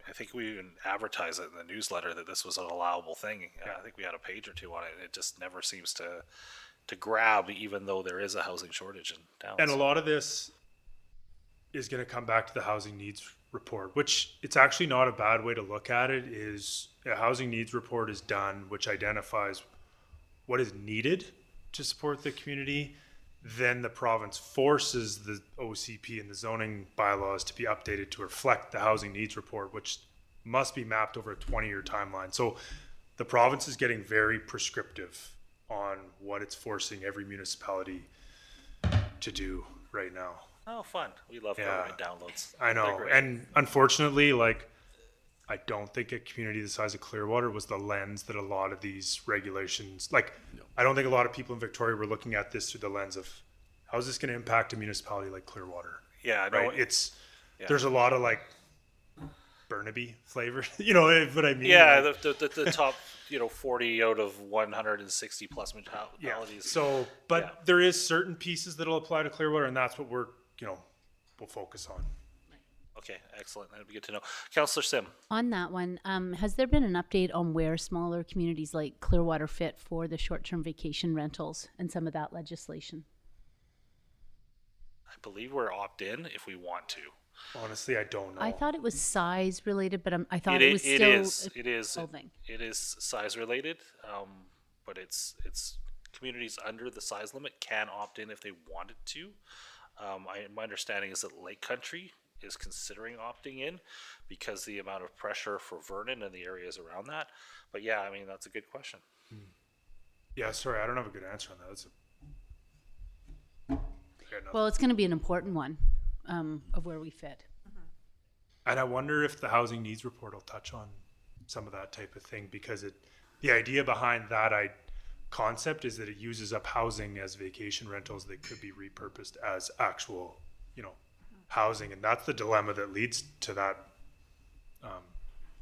I think we even advertised it in the newsletter that this was an allowable thing. I think we had a page or two on it. It just never seems to grab, even though there is a housing shortage in town. And a lot of this is going to come back to the housing needs report, which it's actually not a bad way to look at it. Is a housing needs report is done, which identifies what is needed to support the community. Then the province forces the OCP and the zoning bylaws to be updated to reflect the housing needs report, which must be mapped over a 20-year timeline. So the province is getting very prescriptive on what it's forcing every municipality to do right now. Oh, fun! We love Yeah. government downloads. I They're know. great. And unfortunately, like, I don't think a community the size of Clearwater was the lens that a lot of these regulations, like, I don't think a lot of people in Victoria were looking at this through the lens of how is this going to impact a municipality like Clearwater? Yeah, no, Right? yeah. There's a lot of like Burnaby flavor, you know what I mean? Yeah, Like, the top 40 out of 160 plus yeah. municipalities. So, but Yeah. there is certain pieces that'll apply to Clearwater, and that's what we'll focus on. Okay, excellent. That'd be good to know. Councillor Sim. On that one, has there been an update on where smaller communities like Clearwater fit for the short-term vacation rentals and some of that legislation? I believe we're opt-in if we want to. Honestly, I don't know. I thought it was size related, but I thought It it was i- it still is. It is. evolving. It is size related, but it's communities under the size limit can opt in if they wanted to. My understanding is that Lake Country is considering opting in because the amount of pressure for Vernon and the areas around that. But yeah, I mean that's a good question. Yeah, sorry, I don't have a good answer on that. That's Well, it's going to be an important one of where we fit. and I wonder if the housing needs report will touch on some of that type of thing, because the idea behind that concept is that it uses up housing as vacation rentals that could be repurposed as actual, housing, and that's the dilemma that leads to that,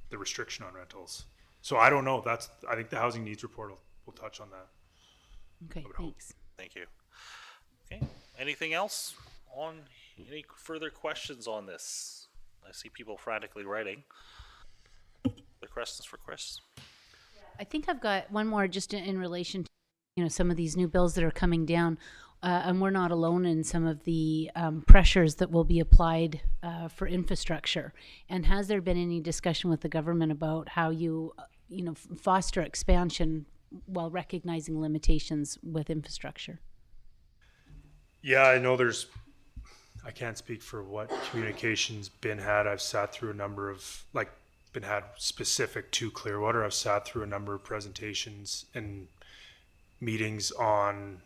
the restriction on rentals. So I don't know. I think the housing needs report will touch on that. Okay, would hope. thanks. Thank you. Okay. Anything else on any further questions on this? I see people frantically writing. The questions for Chris. I think I've got one more just in relation to some of these new bills that are coming down, and we're not alone in some of the pressures that will be applied for infrastructure. And has there been any discussion with the government about how you foster expansion while recognizing limitations with infrastructure? Yeah, I know I can't speak for what communication's been had. I've sat through a number of, been had specific to Clearwater. I've sat through a number of presentations and meetings on,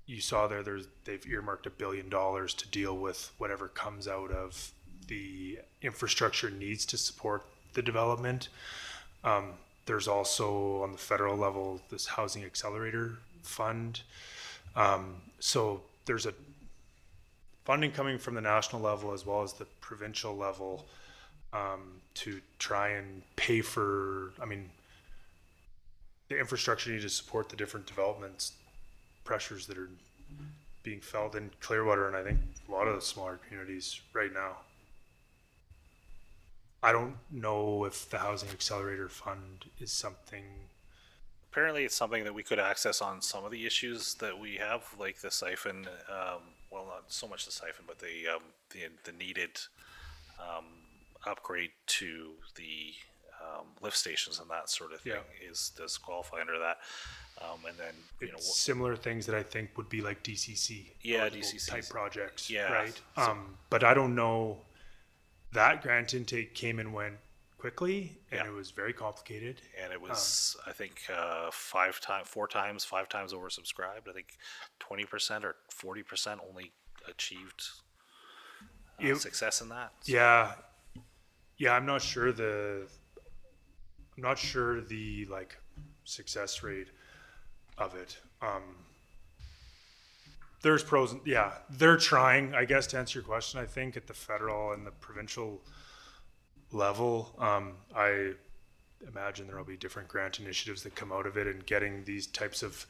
you saw they've earmarked $1 billion to deal with whatever comes out of the infrastructure needs to support the development. There's also on the federal level, this housing accelerator fund. So there's a funding coming from the national level as well as the provincial level to try and pay for, the infrastructure needed to support the different developments pressures that are being felt in Clearwater and I think a lot of the smaller communities right now. I don't know if the housing accelerator fund is something. Apparently, it's something that we could access on some of the issues that we have, like the siphon. Well, not so much the siphon, but the needed upgrade to the lift stations and that sort of thing does qualify under that. And then It's similar things that I think would be like DCC. Yeah, eligible DCCs. type projects. Yeah, Right. so- But I don't know. That grant intake came and went quickly, and Yeah. it was very complicated. and it was I think 5 times oversubscribed. I think 20% or 40% only achieved success in that. So- Yeah. I'm not sure the success rate of it. There's pros and they're trying, I guess, to answer your question. I think at the federal and the provincial level, I imagine there will be different grant initiatives that come out of it, and getting these types of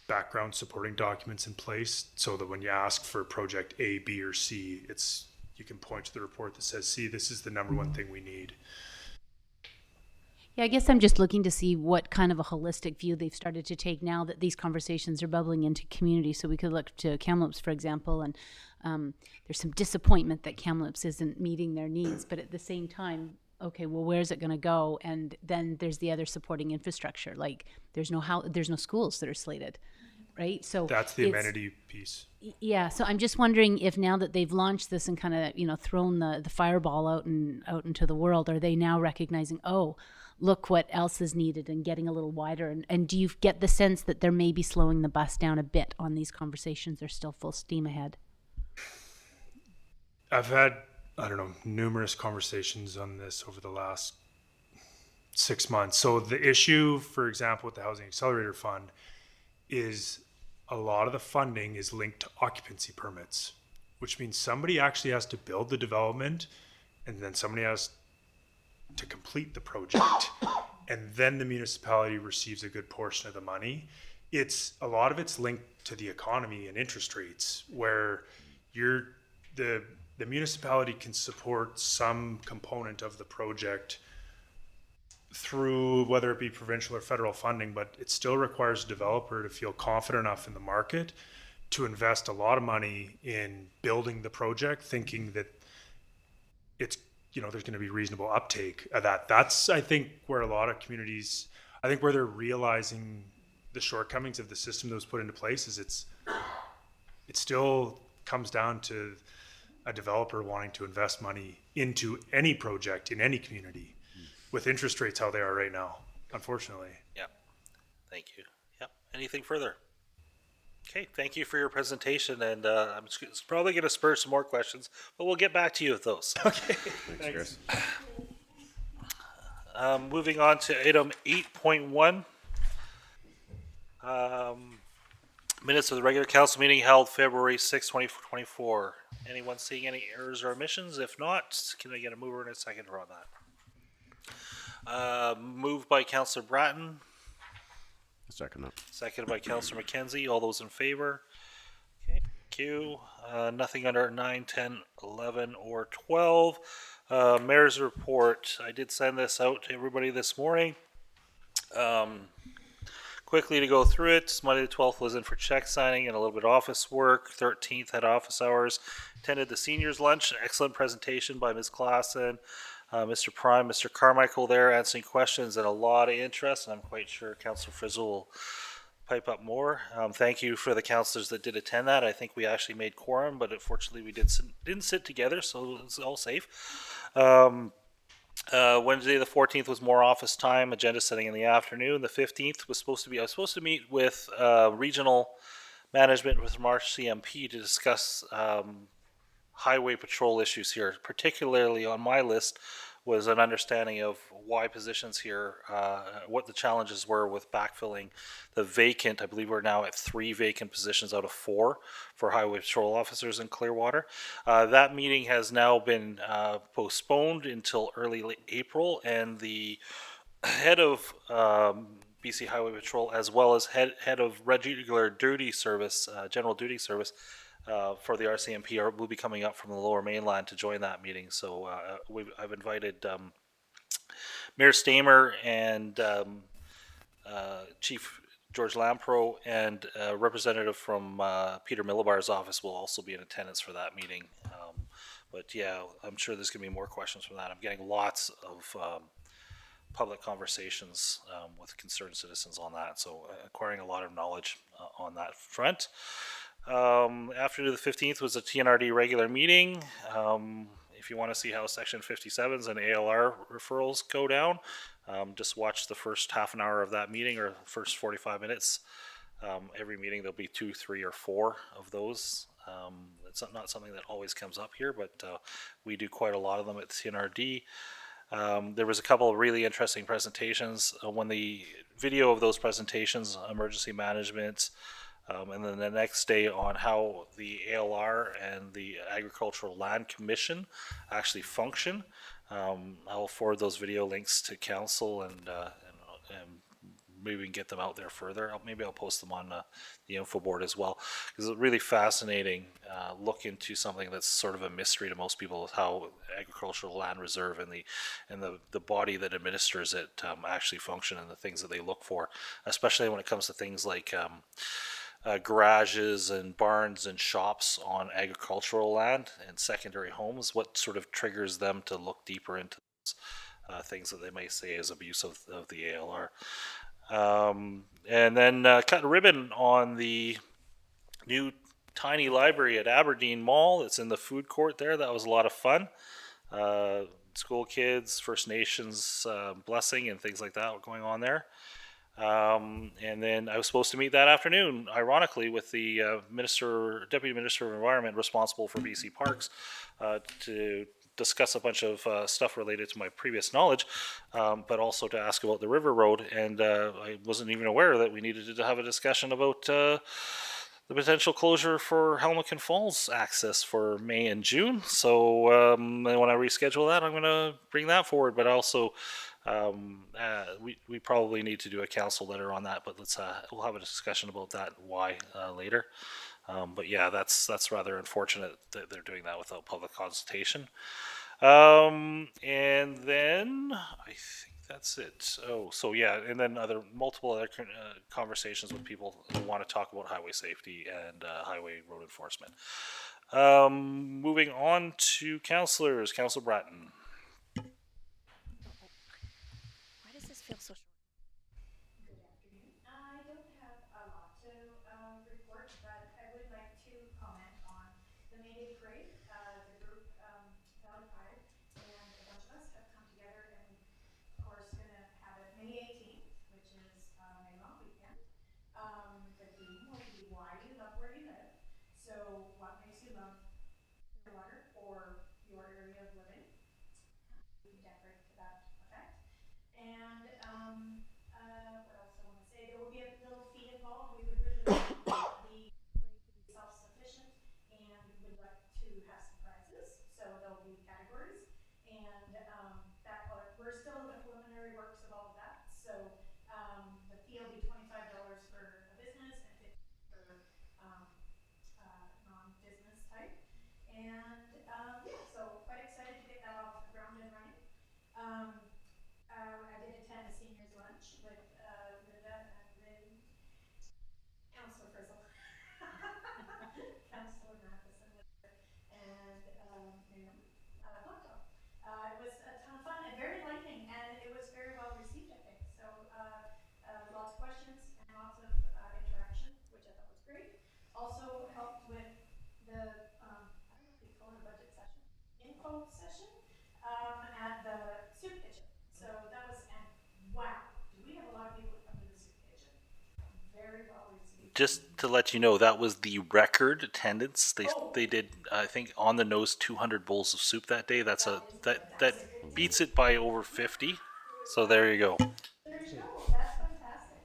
background supporting documents in place so that when you ask for project A, B, or C, you can point to the report that says, see, this is the number one thing we need. Yeah, I guess I'm just looking to see what kind of a holistic view they've started to take now that these conversations are bubbling into community. So we could look to Kamloops, for example, and there's some disappointment that Kamloops isn't meeting their needs, but at the same time, okay, well, where's it going to go? And then there's the other supporting infrastructure. Like there's no schools that are slated, right? So That's the amenity piece. yeah, so I'm just wondering if now that they've launched this and kind of thrown the fireball out into the world, are they now recognizing, oh, look what else is needed, and getting a little wider? And do you get the sense that they're maybe slowing the bus down a bit on these conversations? They're still full steam ahead. I've had, numerous conversations on this over the last 6 months. So the issue, for example, with the Housing Accelerator Fund is a lot of the funding is linked to occupancy permits, which means somebody actually has to build the development, and then somebody has to complete the project, and then the municipality receives a good portion of the money. A lot of it's linked to the economy and interest rates, where the municipality can support some component of the project through whether it be provincial or federal funding, but it still requires a developer to feel confident enough in the market to invest a lot of money in building the project, thinking that it's, there's going to be reasonable uptake of that. That's, I think, where a lot of communities, where they're realizing the shortcomings of the system that was put into place is it still comes down to a developer wanting to invest money into any project in any community with interest rates how they are right now, unfortunately. Yeah. Thank you. Yep. Anything further? Okay. Thank you for your presentation, and it's probably going to spur some more questions, but we'll get back to you with those. Okay. Thanks, Chris. Moving on to item 8.1. Minutes of the regular council meeting held February 6, 2024. Anyone seeing any errors or omissions? If not, can I get a mover and a seconder on that? Moved by Councillor Bratton, Second up. seconded by Councillor McKenzie. All those in favor? Okay, thank you. Nothing under 9, 10, 11, or 12. Mayor's report. I did send this out to everybody this morning. Quickly to go through it, Monday the 12th was in for check signing and a little bit of office work. 13th had office hours. Attended the seniors lunch. Excellent presentation by Ms. Klassen, Mr. Prime, Mr. Carmichael there answering questions, and a lot of interest. And I'm quite sure Councillor Frizzle will pipe up more. Thank you for the councillors that did attend that. I think we actually made quorum, but unfortunately we didn't sit together, so it's all safe. Wednesday the 14th was more office time, agenda setting in the afternoon. The 15th was I was supposed to meet with regional management with Marsh CMP to discuss highway patrol issues here. Particularly on my list was an understanding of why positions here, what the challenges were with backfilling the vacant. I believe we're now at 3 vacant positions out of 4 for highway patrol officers in Clearwater. That meeting has now been postponed until early April, and the head of BC Highway Patrol, as well as head of regular duty service, general duty service, for the RCMP will be coming up from the Lower Mainland to join that meeting. So I've invited Mayor Stamer and Chief George Lampro, and a representative from Peter Millibar's office will also be in attendance for that meeting. But yeah, I'm sure there's going to be more questions from that. I'm getting lots of public conversations with concerned citizens on that, so acquiring a lot of knowledge on that front. After the 15th was a TNRD regular meeting. If you want to see how Section 57s and ALR referrals go down, just watch the first half an hour of that meeting, or first 45 minutes. Every meeting there'll be 2, 3, or 4 of those. It's not something that always comes up here, but we do quite a lot of them at TNRD. There was a couple of really interesting presentations. When the video of those presentations, emergency management, and then the next day on how the ALR and the Agricultural Land Commission actually function. I'll forward those video links to council and maybe we can get them out there further. Maybe I'll post them on the info board as well, because it's a really fascinating look into something that's sort of a mystery to most people, is how agricultural land reserve and the body that administers it actually function, and the things that they look for, especially when it comes to things like garages and barns and shops on agricultural land and secondary homes. What sort of triggers them to look deeper into things that they may say is abuse of the ALR. And then cut a ribbon on the new tiny library at Aberdeen Mall. It's in the food court there. That was a lot of fun. School kids, First Nations blessing and things like that were going on there. And then I was supposed to meet that afternoon, ironically, with the Deputy Minister of Environment responsible for BC Parks to discuss a bunch of stuff related to my previous knowledge, but also to ask about the River Road. And I wasn't even aware that we needed to have a discussion about the potential closure for Helmicon Falls access for May and June. So when I reschedule that, I'm going to bring that forward. But also, we probably need to do a council letter on that. But we'll have a discussion about that why later. But yeah, that's rather unfortunate that they're doing that without public consultation. And then I think that's it. Oh, so yeah, and then multiple other conversations with people who want to talk about highway safety and highway road enforcement. Moving on to councillors. Councillor Bratton. Why does this feel so short? I don't have a lot to report, but I would like to comment on the May Day Parade. The group, Valley Pride, and a bunch of us have come together and, of course, going to have it May 18th, which is May long weekend. The theme will be why you love where you live. So, what makes you love Clearwater or your area of living? We can decorate to that effect. And what else I want to say? There will be a little fee involved. We would really like the parade to be self-sufficient, and would like to have some prizes. So there'll be categories, and we're still in the preliminary works of all of that. So the fee will be $25 for a business and $50 for non-business type. And yeah, so quite excited to get that off the ground and running. I did attend a seniors lunch with Linda and Lynn, Councillor Frizzle, Councillor Matheson, and Miriam Blacktop. It was a ton of fun and very enlightening, and it was very well received, I think. So lots of questions and lots of interaction, which I thought was great. Also helped with the, I don't know if you call it a budget session, info session at the soup kitchen. So that was, and wow, do we have a lot of people that come to the soup kitchen? Very well received. Just to let you know, that was the record attendance. They did, I think, on the nose 200 bowls of soup that day. That beats it by over 50. So there you go. There you go. That's fantastic.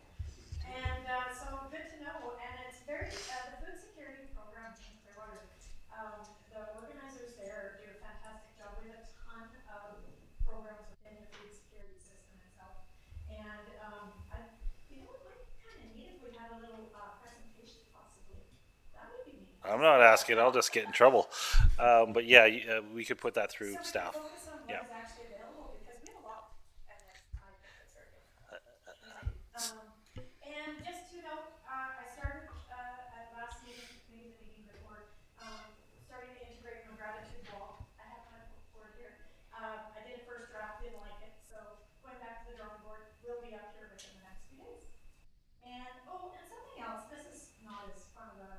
And so good to know. And it's very the food security program in Clearwater. The organizers there do a fantastic job. We have a ton of programs within the food security system itself. And it might be kind of neat if we had a little presentation, possibly. That would be neat. I'm not asking. I'll just get in trouble. But yeah, we could put that through So staff. we focus on what Yeah. is actually available, because we have a lot, and I think it's very good. And just to note, I started at last meeting, maybe the meeting before, starting to integrate my gratitude wall. I have my board here. I did a first draft, didn't like it, so going back to the drawing board, will be up here within the next few days. And and something else. This is not as fun of a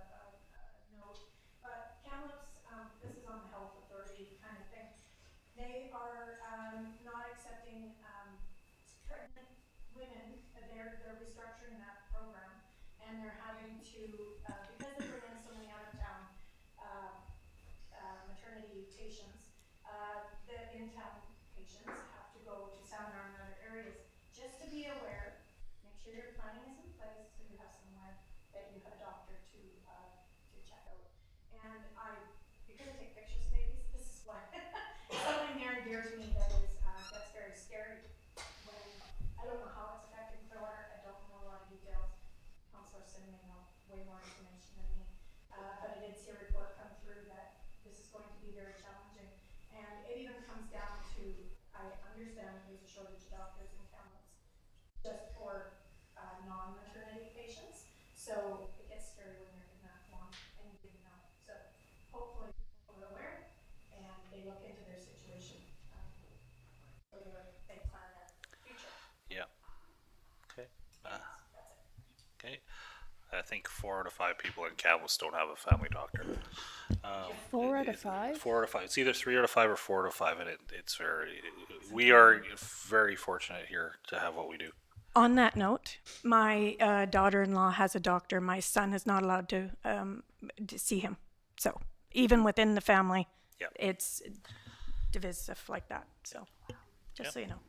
note, but Kamloops, this is on the health authority kind of thing. They are not accepting pregnant women. They're restructuring that program, and they're having to because they bring in so many out of town maternity patients. The in-town patients have to go to Seminar and other areas. Just to be aware, make sure your planning is in place so you have somewhere that you have a doctor to check out. And because I take pictures of babies, this is why something near and dear to me that is way more information than me. But I did see a report come through that this is going to be very challenging. And it even comes down to, I understand there's a shortage of doctors in Kamloops just for non-maternity patients. So it gets scary when you're in that one and you didn't know. So hopefully people are aware and they look into their situation. So they plan their future. Yeah. Okay. Okay. I think 4 out of 5 people in Kamloops don't have a family doctor. 4 out of 5? 4 out of 5. It's either 3 out of 5 or 4 out of 5, and it's very. We are very fortunate here to have what we do. On that note, my daughter-in-law has a doctor. My son is not allowed to see him. So even within the family, Yep. it's divisive like that. So just so you know.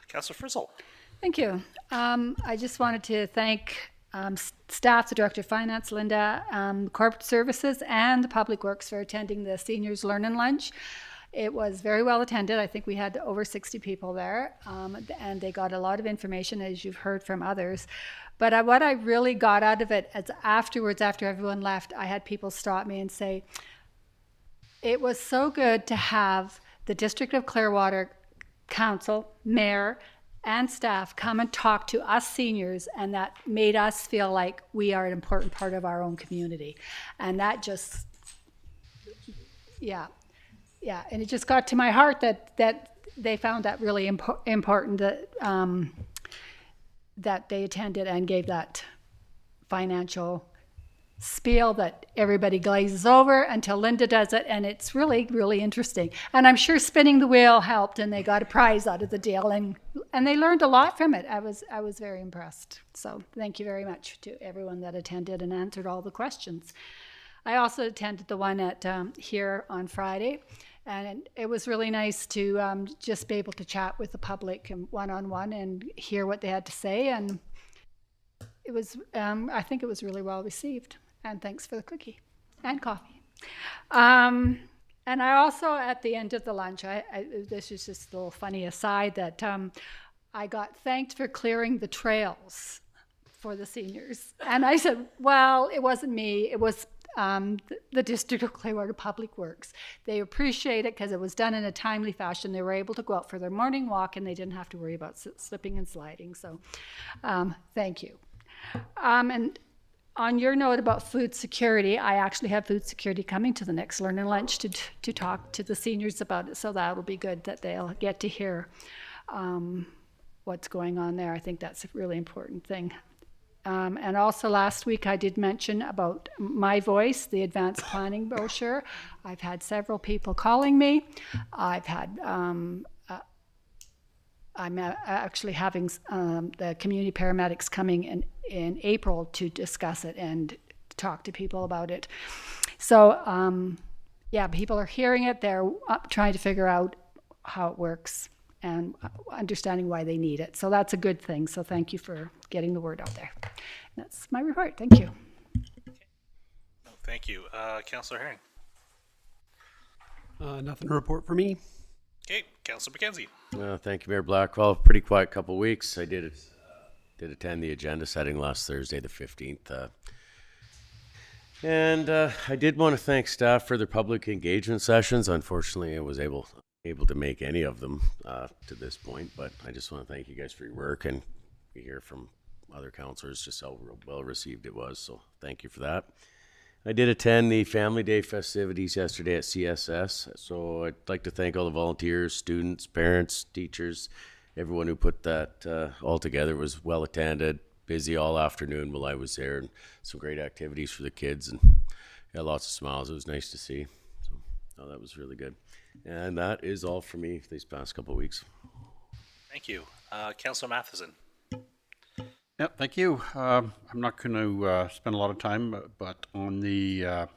Councillor Frizzle. Thank you. I just wanted to thank staff, the Director of Finance, Linda, Corporate Services, and the Public Works for attending the Seniors Learning Lunch. It was very well attended. I think we had over 60 people there, and they got a lot of information, as you've heard from others. But what I really got out of it is afterwards, after everyone left, I had people stop me and say, it was so good to have the District of Clearwater Council, Mayor, and staff come and talk to us seniors, and that made us feel like we are an important part of our own community. And that just, yeah, and it just got to my heart that they found that really important, that that they attended and gave that financial spiel that everybody glazes over until Linda does it, and it's really, really interesting. And I'm sure spinning the wheel helped, and they got a prize out of the deal, and they learned a lot from it. I was very impressed. So thank you very much to everyone that attended and answered all the questions. I also attended the one at here on Friday, and it was really nice to just be able to chat with the public and one-on-one and hear what they had to say. And it was, I think it was really well received. And thanks for the cookie and coffee. And I also, at the end of the lunch, this is just a little funny aside, that I got thanked for clearing the trails for the seniors. And I said, well, it wasn't me. It was the District of Clearwater Public Works. They appreciate it because it was done in a timely fashion. They were able to go out for their morning walk, and they didn't have to worry about slipping and sliding. So thank you. And on your note about food security, I actually have food security coming to the next Learning Lunch to talk to the seniors about it. So that'll be good that they'll get to hear what's going on there. I think that's a really important thing. And also last week I did mention about My Voice, the advanced planning brochure. I've had several people calling me. I've had, I'm actually having the community paramedics coming in April to discuss it and talk to people about it. So yeah, people are hearing it. They're trying to figure out how it works and understanding why they need it. So that's a good thing. So thank you for getting the word out there. That's my report. Thank you. No, thank you. Councillor Herring. Nothing to report for me. Okay, Councillor McKenzie. Thank you, Mayor Blackwell. Pretty quiet couple of weeks. I did attend the agenda setting last Thursday, the 15th. And I did want to thank staff for their public engagement sessions. Unfortunately, I was able to make any of them to this point, but I just want to thank you guys for your work, and we hear from other councillors just how well received it was, so thank you for that. I did attend the Family Day festivities yesterday at CSS, so I'd like to thank all the volunteers, students, parents, teachers, everyone who put that all together. It was well attended, busy all afternoon while I was there, and some great activities for the kids, and got lots of smiles. It was nice to see, so that was really good. And that is all for me these past couple of weeks. Thank you. Councillor Matheson. Yeah, thank you. I'm not going to spend a lot of time, but on the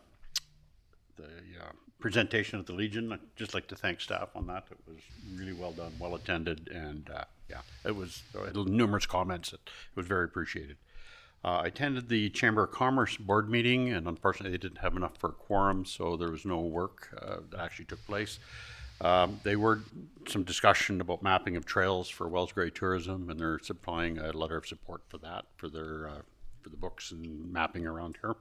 presentation at the Legion, I'd just like to thank staff on that. It was really well done, well attended, and yeah, it had numerous comments. It was very appreciated. I attended the Chamber of Commerce board meeting, and unfortunately they didn't have enough for a quorum, so there was no work that actually took place. There were some discussion about mapping of trails for Wells Gray Tourism, and they're supplying a letter of support for that, for for the books and mapping around here.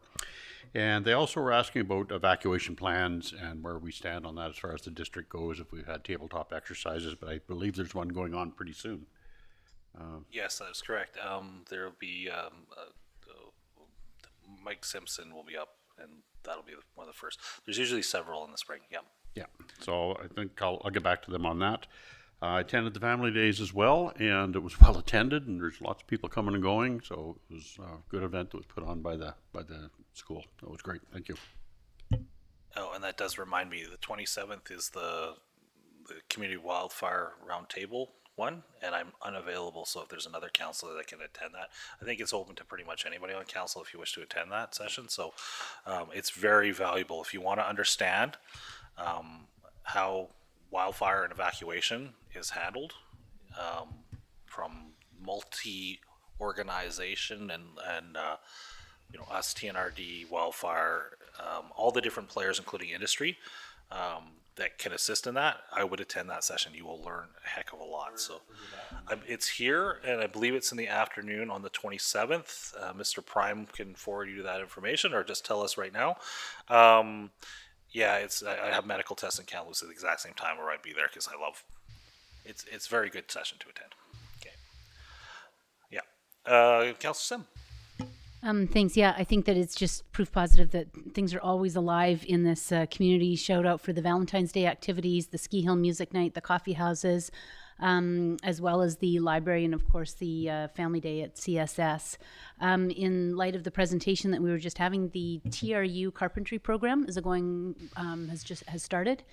And they also were asking about evacuation plans and where we stand on that as far as the district goes, if we've had tabletop exercises, but I believe there's one going on pretty soon. Yes, that is correct. There will be Mike Simpson will be up, and that'll be one of the first. There's usually several in the spring. Yeah. Yeah, so I think I'll get back to them on that. I attended the family days as well, and it was well attended, and there's lots of people coming and going. So it was a good event that was put on by the school. It was great. Thank you. Oh, and that does remind me, the 27th is the Community Wildfire Roundtable one, and I'm unavailable. So if there's another councillor that can attend that, I think it's open to pretty much anybody on council if you wish to attend that session. So it's very valuable if you want to understand how wildfire and evacuation is handled from multi-organization and you know, us, TNRD, wildfire, all the different players, including industry, that can assist in that. I would attend that session. You will learn a heck of a lot. So it's here, and I believe it's in the afternoon on the 27th. Mr. Prime can forward you that information, or just tell us right now. Yeah, I have medical tests in Kamloops at the exact same time where I'd be there because I love it's a very good session to attend. Okay. Yeah. Councillor Sim. Thanks. Yeah, I think that it's just proof positive that things are always alive in this community. Shout out for the Valentine's Day activities, the Ski Hill Music Night, the coffee houses, as well as the library, and of course the Family Day at CSS. In light of the presentation that we were just having, the TRU carpentry program is has started.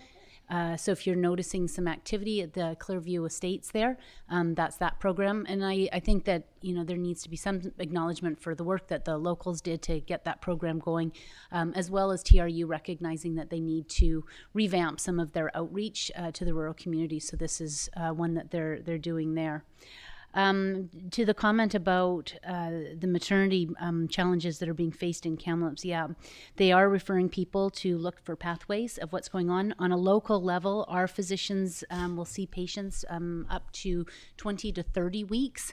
So if you're noticing some activity at the Clearview Estates there, that's that program. And I think that, you know, there needs to be some acknowledgement for the work that the locals did to get that program going, as well as TRU recognizing that they need to revamp some of their outreach to the rural community. So this is one that they're doing there. To the comment about the maternity challenges that are being faced in Kamloops, yeah, they are referring people to look for pathways of what's going on. On a local level, our physicians will see patients up to 20 to 30 weeks,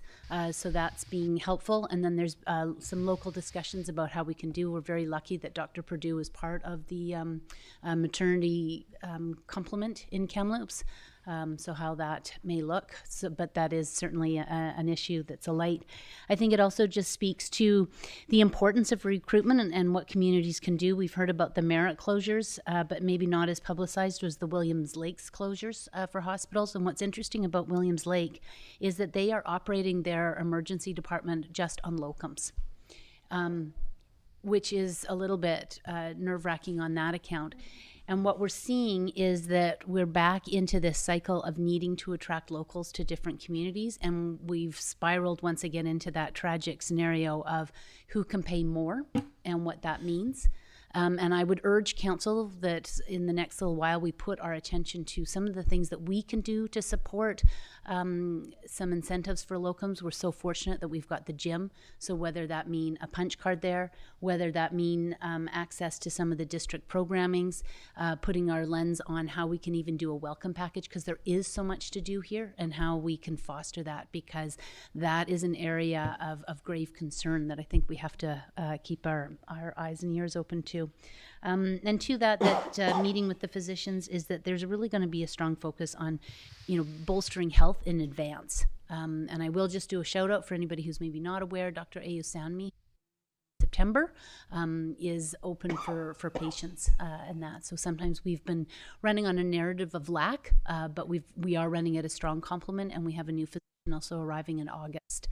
so that's being helpful. And then there's some local discussions about how we can do. We're very lucky that Dr. Perdue is part of the maternity complement in Kamloops. So how that may look, but that is certainly an issue that's a light. I think it also just speaks to the importance of recruitment and what communities can do. We've heard about the Merritt closures, but maybe not as publicized was the Williams Lakes closures for hospitals. And what's interesting about Williams Lake is that they are operating their emergency department just on locums, which is a little bit nerve-wracking on that account. And what we're seeing is that we're back into this cycle of needing to attract locals to different communities. And we've spiraled once again into that tragic scenario of who can pay more and what that means. And I would urge council that in the next little while we put our attention to some of the things that we can do to support some incentives for locums. We're so fortunate that we've got the gym. So whether that mean a punch card there, whether that mean access to some of the district programmings, putting our lens on how we can even do a welcome package, because there is so much to do here, and how we can foster that, because that is an area of grave concern that I think we have to keep our eyes and ears open to. And to that meeting with the physicians is that there's really going to be a strong focus on, you know, bolstering health in advance. And I will just do a shout out for anybody who's maybe not aware. Dr. Ayu Sanmi September is open for patients and that. So sometimes we've been running on a narrative of lack, but we are running at a strong complement, and we have a new physician also arriving in August.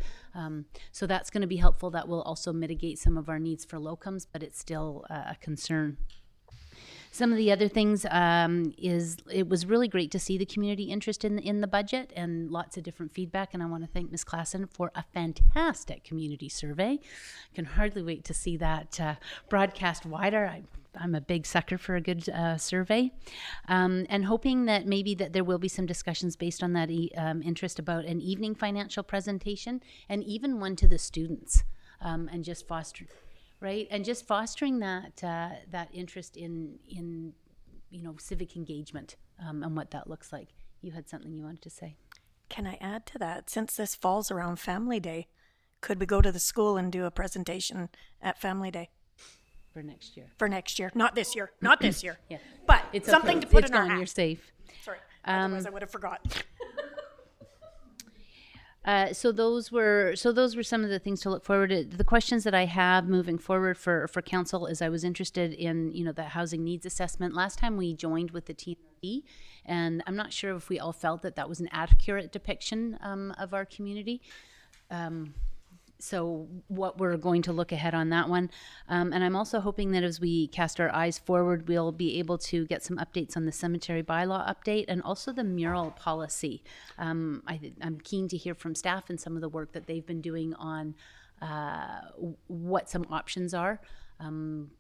So that's going to be helpful. That will also mitigate some of our needs for locums, but it's still a concern. Some of the other things is it was really great to see the community interest in the budget and lots of different feedback. And I want to thank Ms. Klassen for a fantastic community survey. I can hardly wait to see that broadcast wider. I'm a big sucker for a good survey, and hoping that maybe that there will be some discussions based on that interest about an evening financial presentation, and even one to the students, and just foster. Right, and just fostering that interest in you know, civic engagement and what that looks like. You had something you wanted to say. Can I add to that? Since this falls around Family Day, Could we go to the school and do a presentation at Family Day For next year. for next year? Not this year, not this year. Yeah. But It's something okay. to put It's in our gone. You're hat. safe. Sorry, otherwise I would have forgot. So those were some of the things to look forward to. The questions that I have moving forward for council is I was interested in, you know, the housing needs assessment. Last time we joined with the TND, and I'm not sure if we all felt that was an accurate depiction of our community. So what we're going to look ahead on that one. And I'm also hoping that as we cast our eyes forward, we'll be able to get some updates on the cemetery bylaw update and also the mural policy. I'm keen to hear from staff and some of the work that they've been doing on what some options are.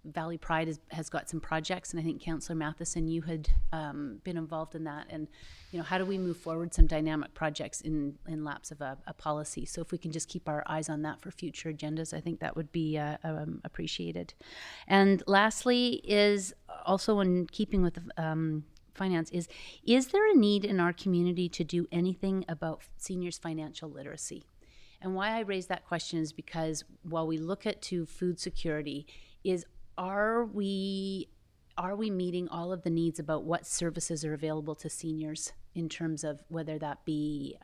Valley Pride has got some projects, and I think Councillor Matheson, you had been involved in that. And, you know, how do we move forward some dynamic projects in lapse of a policy? So if we can just keep our eyes on that for future agendas, I think that would be appreciated. And lastly is also in keeping with finance is there a need in our community to do anything about seniors' financial literacy? And why I raise that question is because while we look at to food security, are we meeting all of the needs about what services are available to seniors in terms of whether that be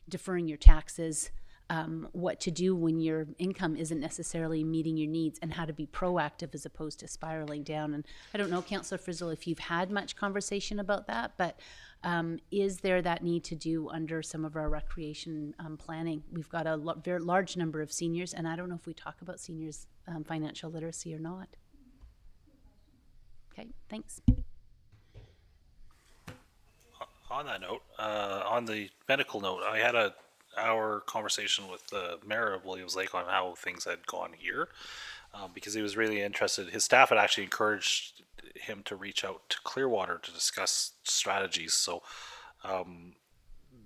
deferring your taxes, what to do when your income isn't necessarily meeting your needs, and how to be proactive as opposed to spiraling down. And I don't know, Councillor Frizzle, if you've had much conversation about that, but is there that need to do under some of our recreation planning? We've got a very large number of seniors, and I don't know if we talk about seniors' financial literacy or not. Okay, thanks. On that note, on the medical note, I had our conversation with the mayor of Williams Lake on how things had gone here, because he was really interested. His staff had actually encouraged him to reach out to Clearwater to discuss strategies. So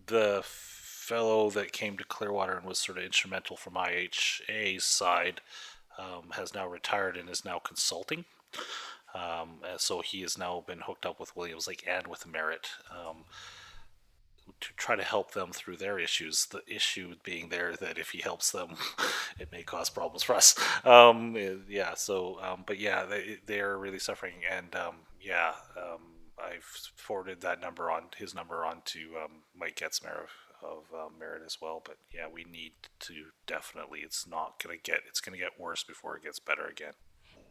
the fellow that came to Clearwater and was sort of instrumental from IHA's side has now retired and is now consulting. And so he has now been hooked up with Williams Lake and with Merit to try to help them through their issues. The issue being there that if he helps them, it may cause problems for us. Yeah. So, but yeah, they're really suffering, and I've forwarded his number on to Mike Getzmer of Merit as well. But yeah, we need to definitely. It's going to get worse before it gets better again.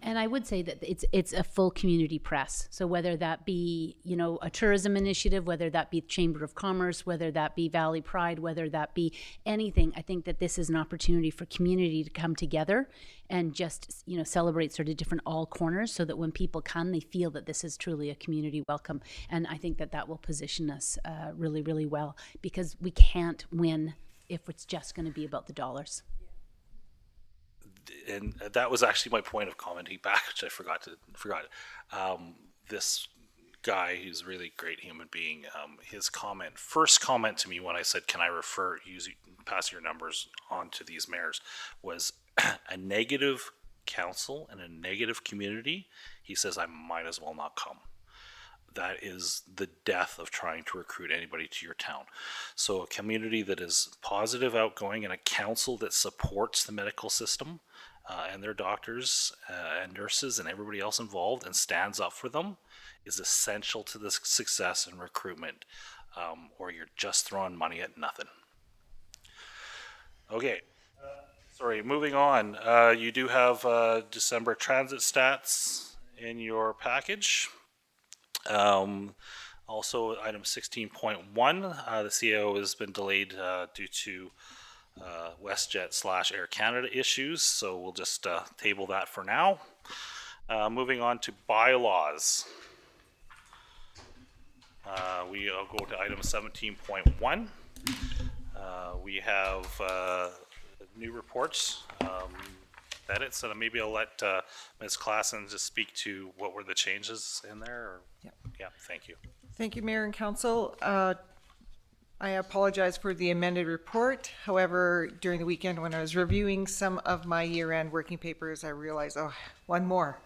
And I would say that it's a full community press. So whether that be, you know, a tourism initiative, whether that be Chamber of Commerce, whether that be Valley Pride, whether that be anything, I think that this is an opportunity for community to come together and just, you know, celebrate sort of different all corners, so that when people come, they feel that this is truly a community welcome. And I think that will position us really, really well, because we can't win if it's just going to be about the dollars. And that was actually my point of commenting back, which I forgot. This guy, who's a really great human being, his first comment to me when I said, "Can I pass your numbers on to these mayors?" was a negative council and a negative community. He says, "I might as well not come." That is the death of trying to recruit anybody to your town. So a community that is positive, outgoing, and a council that supports the medical system and their doctors and nurses and everybody else involved and stands up for them is essential to the success and recruitment, or you're just throwing money at nothing. Okay. Sorry, moving on. You do have December transit stats in your package. Also, item 16.1, the CAO has been delayed due to WestJet / Air Canada issues, so we'll just table that for now. Moving on to bylaws. We'll go to item 17.1. We have new reports, edits, and maybe I'll let Ms. Klassen just speak to what were the changes in there. Or? Yep. Yeah, thank you. Thank you, Mayor and Council. I apologize for the amended report. However, during the weekend when I was reviewing some of my year-end working papers, I realized, one more.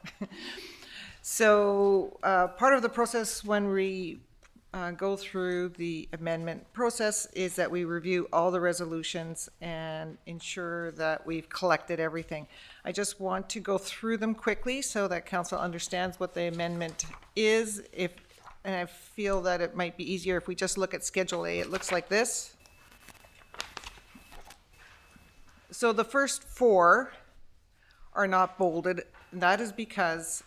So part of the process when we go through the amendment process is that we review all the resolutions and ensure that we've collected everything. I just want to go through them quickly so that council understands what the amendment is. And I feel that it might be easier if we just look at Schedule A. It looks like this. So the first four are not bolded. And that is because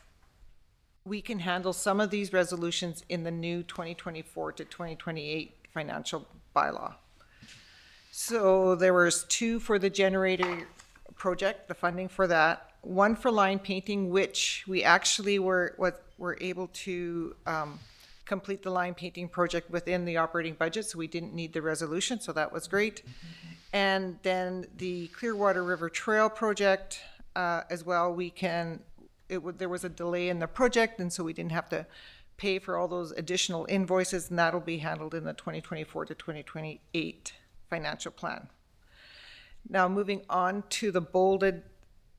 we can handle some of these resolutions in the new 2024 to 2028 financial bylaw. So there was 2 for the generator project, the funding for that, 1 for line painting, which we actually were able to complete the line painting project within the operating budget, so we didn't need the resolution, so that was great. And then the Clearwater River Trail project as well, there was a delay in the project, and so we didn't have to pay for all those additional invoices, and that'll be handled in the 2024 to 2028 financial plan. Now, moving on to the bolded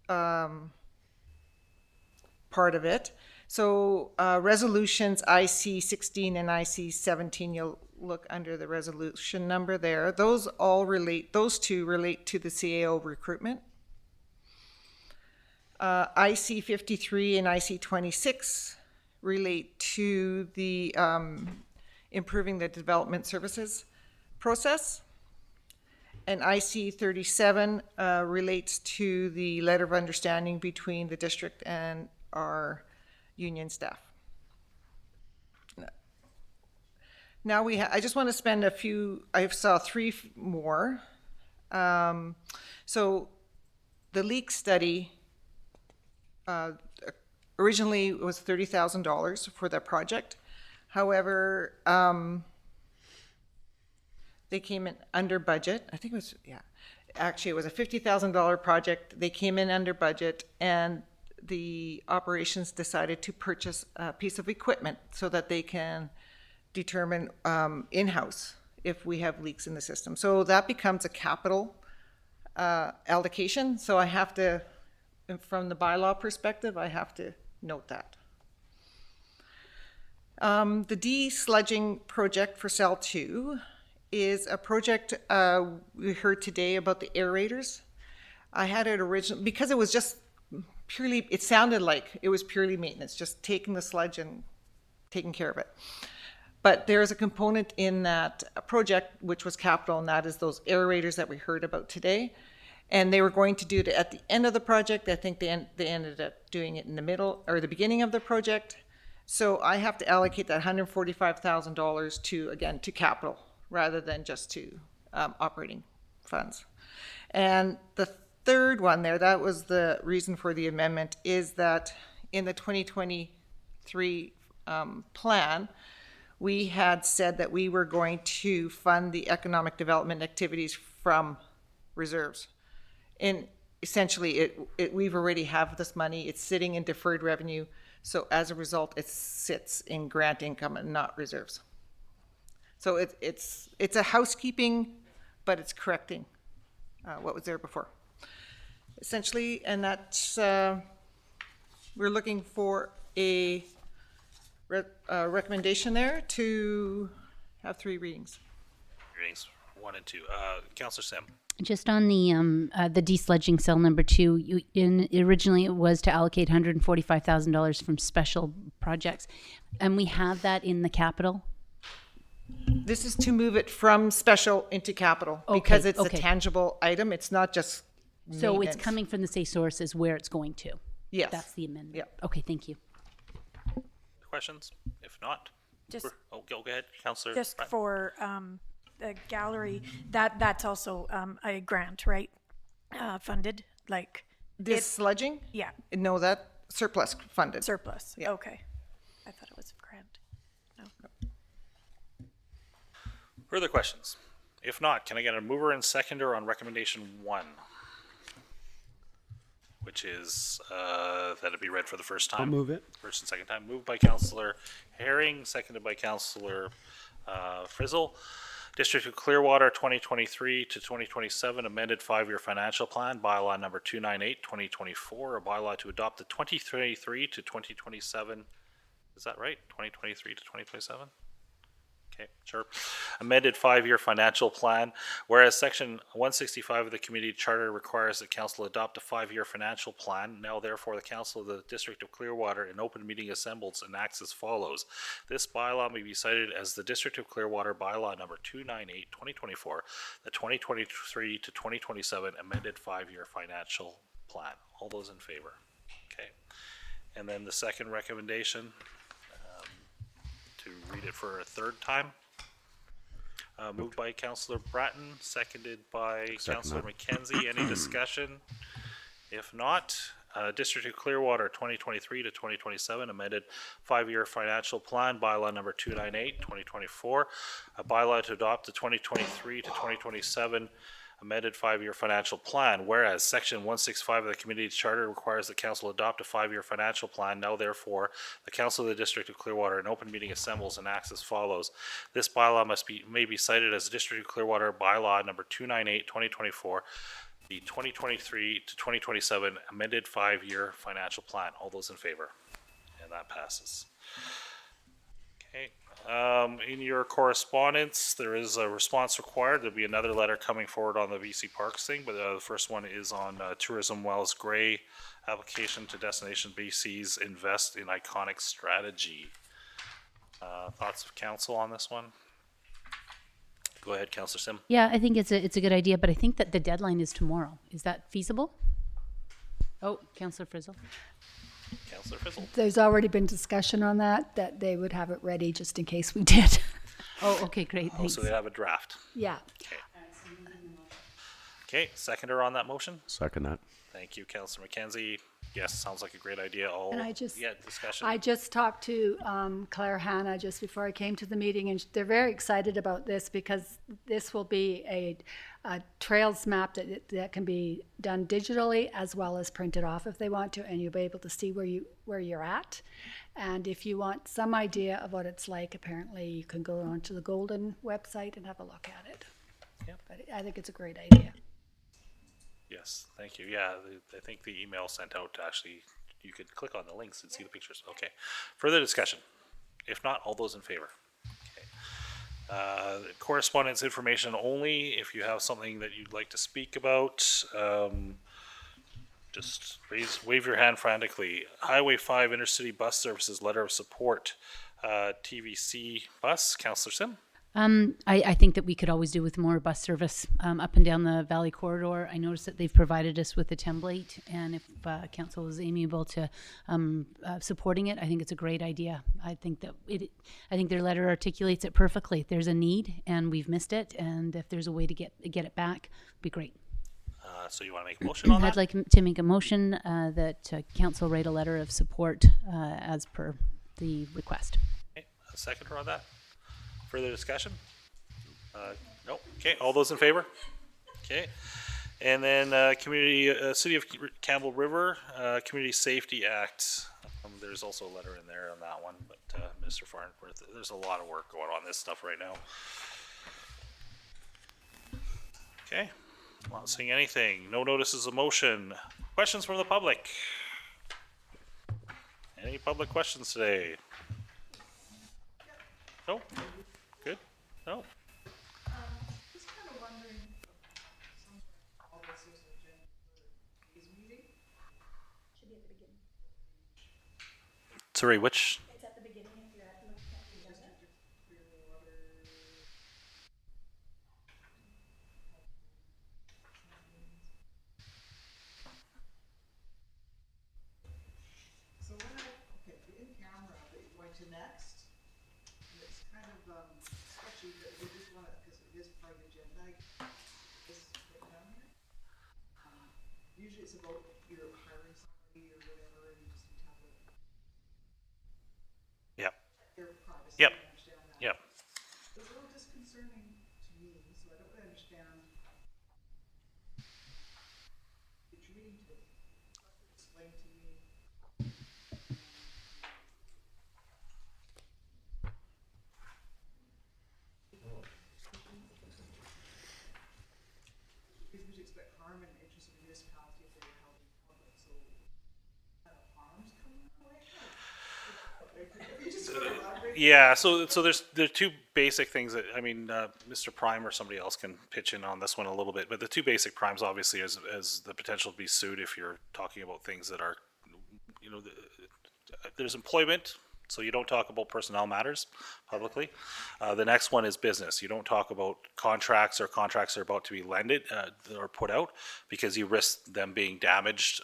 part of it. So resolutions IC 16 and IC 17, you'll look under the resolution number there. Those two relate to the CAO recruitment. IC 53 and IC 26 relate to the improving the development services process. And IC 37 relates to the letter of understanding between the district and our union staff. Now I just want to spend I saw 3 more. So the leak study, originally it was $30,000 for that project. However, they came in under budget. I think it was, actually it was a $50,000 project. They came in under budget, and the operations decided to purchase a piece of equipment so that they can determine in-house if we have leaks in the system. So that becomes a capital allocation. So I have to, from the bylaw perspective, I have to note that. The de-sludging project for Cell 2 is a project we heard today about the aerators. I had it originally, because it was just purely, it sounded like it was purely maintenance, just taking the sludge and taking care of it. But there's a component in that project which was capital, and that is those aerators that we heard about today. And they were going to do it at the end of the project. I think they ended up doing it in the middle or the beginning of the project. So I have to allocate that $145,000 to capital rather than just to operating funds. And the third one there, that was the reason for the amendment, is that in the 2023 plan, we had said that we were going to fund the economic development activities from reserves. And essentially, we've already have this money. It's sitting in deferred revenue. So as a result, it sits in grant income and not reserves. So it's a housekeeping, but it's correcting what was there before. Essentially, and that's, we're looking for a recommendation there to have 3 readings. Readings 1 and 2. Councillor Sim. Just on the desludging cell number 2, originally it was to allocate $145,000 from special projects, and we have that in the capital. This is to move it from special into capital because it's a tangible item. It's not just so maintenance. it's coming from the same source as where it's going to. Yes. That's the amendment. Yep. Okay, thank you. Questions? If not, Just go ahead, Councillor. just Brett. for the gallery, that's also a grant, right? Funded, like This sludging? yeah, No, that surplus funded. surplus. Yeah. Okay, I thought it was grant. No. Further questions? If not, can I get a mover and seconder on recommendation 1? Which is that it be read for the first time. I'll move it. First and second time. Moved by Councillor Herring, seconded by Councillor Frizzle. District of Clearwater 2023 to 2027 amended 5-year financial plan, bylaw number 298, 2024, a bylaw to adopt the 2023 to 2027. Is that right? 2023 to 2027? Okay, sure. Amended 5-year financial plan. Whereas Section 165 of the Community Charter requires that Council adopt a 5-year financial plan, now therefore the Council of the District of Clearwater in open meeting assembles and acts as follows. This bylaw may be cited as the District of Clearwater Bylaw number 298/2024, the 2023 to 2027 amended 5-year financial plan. All those in favor? Okay. And then the second recommendation, to read it for a third time. Moved by Councillor Bratton, seconded by Councillor McKenzie. Any discussion? If not, District of Clearwater 2023 to 2027 amended 5-year financial plan, bylaw number 298/2024, a bylaw to adopt the 2023 to 2027 amended 5-year financial plan. Whereas Section 165 of the Community Charter requires the Council adopt a 5-year financial plan, now therefore the Council of the District of Clearwater in open meeting assembles and acts as follows. This bylaw may be cited as District of Clearwater Bylaw number 298/2024, the 2023 to 2027 amended 5-year financial plan. All those in favor? And that passes. Okay. In your correspondence, there is a response required. There'll be another letter coming forward on the VC Parks thing, but the first one is on Tourism Wells Gray application to Destination BC's Invest in Iconic Strategy. Thoughts of council on this one? Go ahead, Councillor Sim. Yeah, I think it's a good idea, but I think that the deadline is tomorrow. Is that feasible? Oh, Councillor Frizzle. Councillor Fizzle. There's already been discussion on that they would have it ready just in case we did. Oh, okay, great, Oh, thanks. so they have a draft. Yeah. Okay, seconder on that motion? Second that. Thank you, Councillor McKenzie. Yes, sounds like a great idea. And I just- Discussion. I just talked to Claire Hanna just before I came to the meeting, and they're very excited about this because this will be a trails map that can be done digitally as well as printed off if they want to, and you'll be able to see where you're at. And if you want some idea of what it's like, apparently you can go onto the Golden website and have a look at it. Yep. But I think it's a great idea. Yes, thank you. Yeah, I think the email sent out, actually, you could click on the links and see the pictures. Okay. Further discussion? If not, all those in favor? Okay. Correspondence information only. If you have something that you'd like to speak about, just wave your hand frantically. Highway 5 Intercity Bus Services Letter of Support, TVC Bus. Councillor Sim? I think that we could always do with more bus service up and down the Valley Corridor. I noticed that they've provided us with a template, and if council is amiable to supporting it, I think it's a great idea. I think their letter articulates it perfectly. There's a need, and we've missed it, and if there's a way to get it back, it'd be great. So you want to make a motion on that? I'd like to make a motion that council write a letter of support as per the request. Okay. A seconder on that? Further discussion? No. Okay. All those in favor? Okay. And then City of Campbell River Community Safety Act. There's also a letter in there on that one, but Mr. Farnworth, there's a lot of work going on this stuff right now. Okay. Not seeing anything. No notices of motion. Questions from the public? Any public questions today? No? Good? No? Just kind of wondering, all this is an agenda for these meeting? Should be at the beginning. Sorry, which? It's at the beginning if you're looking at the agenda. So when the in-camera that you're going to next, and it's kind of sketchy, but we just want to, because it is part of the agenda, this put down here. Usually it's about you're hiring somebody or whatever, and you just need to have Yep. their privacy. Yep. I understand that. Yep. It's a little disconcerting to me, so I don't really understand what you're reading to. Explain to me. Because we expect harm in the interest of the municipality if they were held in public, so kind of harm's coming our way. If you just sort of elaborate. Yeah, so there's two basic things that Mr. Prime or somebody else can pitch in on this one a little bit, but the two basic primes obviously is the potential to be sued if you're talking about things that are, there's employment, so you don't talk about personnel matters publicly. The next one is business. You don't talk about contracts or contracts that are about to be lended or put out because you risk them being damaged.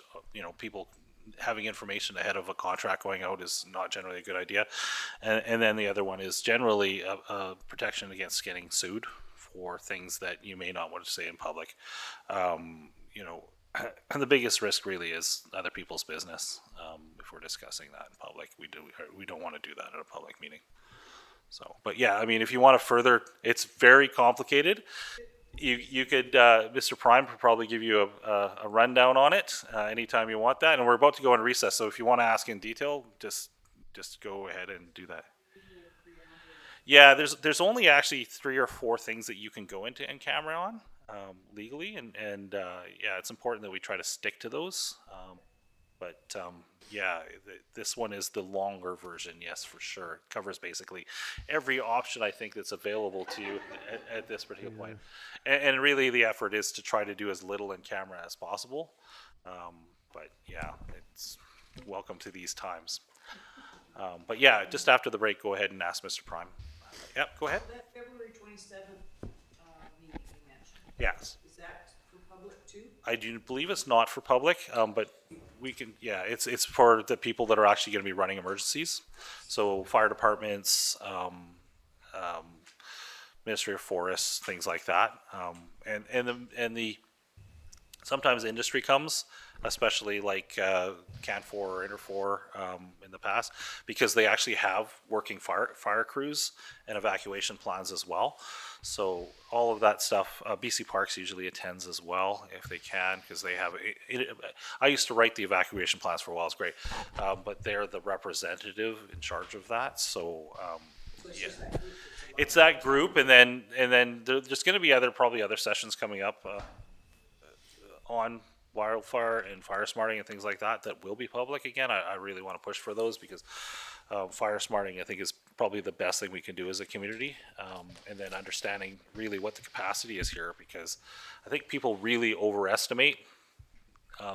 People having information ahead of a contract going out is not generally a good idea. And then the other one is generally a protection against getting sued for things that you may not want to say in public. And the biggest risk really is other people's business. If we're discussing that in public, we don't want to do that at a public meeting. So, but yeah, if you want to further, it's very complicated. You could, Mr. Prime could probably give you a rundown on it anytime you want that. And we're about to go into recess, so if you want to ask in detail, just go ahead and do that. Yeah, there's only actually 3 or 4 things that you can go into in camera on legally, and yeah, it's important that we try to stick to those. This one is the longer version, yes, for sure. It covers basically every option I think that's available to you at this particular point. And really the effort is to try to do as little in camera as possible. But yeah, it's welcome to these times. But yeah, just after the break, go ahead and ask Mr. Prime. Yep, go ahead. That February 27th meeting you mentioned, Yes. is that for public too? I do believe it's not for public, but we can, yeah, it's for the people that are actually going to be running emergencies. So fire departments, Ministry of Forests, things like that. Sometimes industry comes, especially like Canfor or Interfor in the past, because they actually have working fire crews and evacuation plans as well. So all of that stuff, BC Parks usually attends as well if they can, because they have. I used to write the evacuation plans for a while; it's great, but they're the representative in charge of that. So yeah, it's that group, and then there's going to be probably other sessions coming up on wildfire and fire smarting and things like that will be public again. I really want to push for those because fire smarting I think is probably the best thing we can do as a community, and then understanding really what the capacity is here, because I think people really overestimate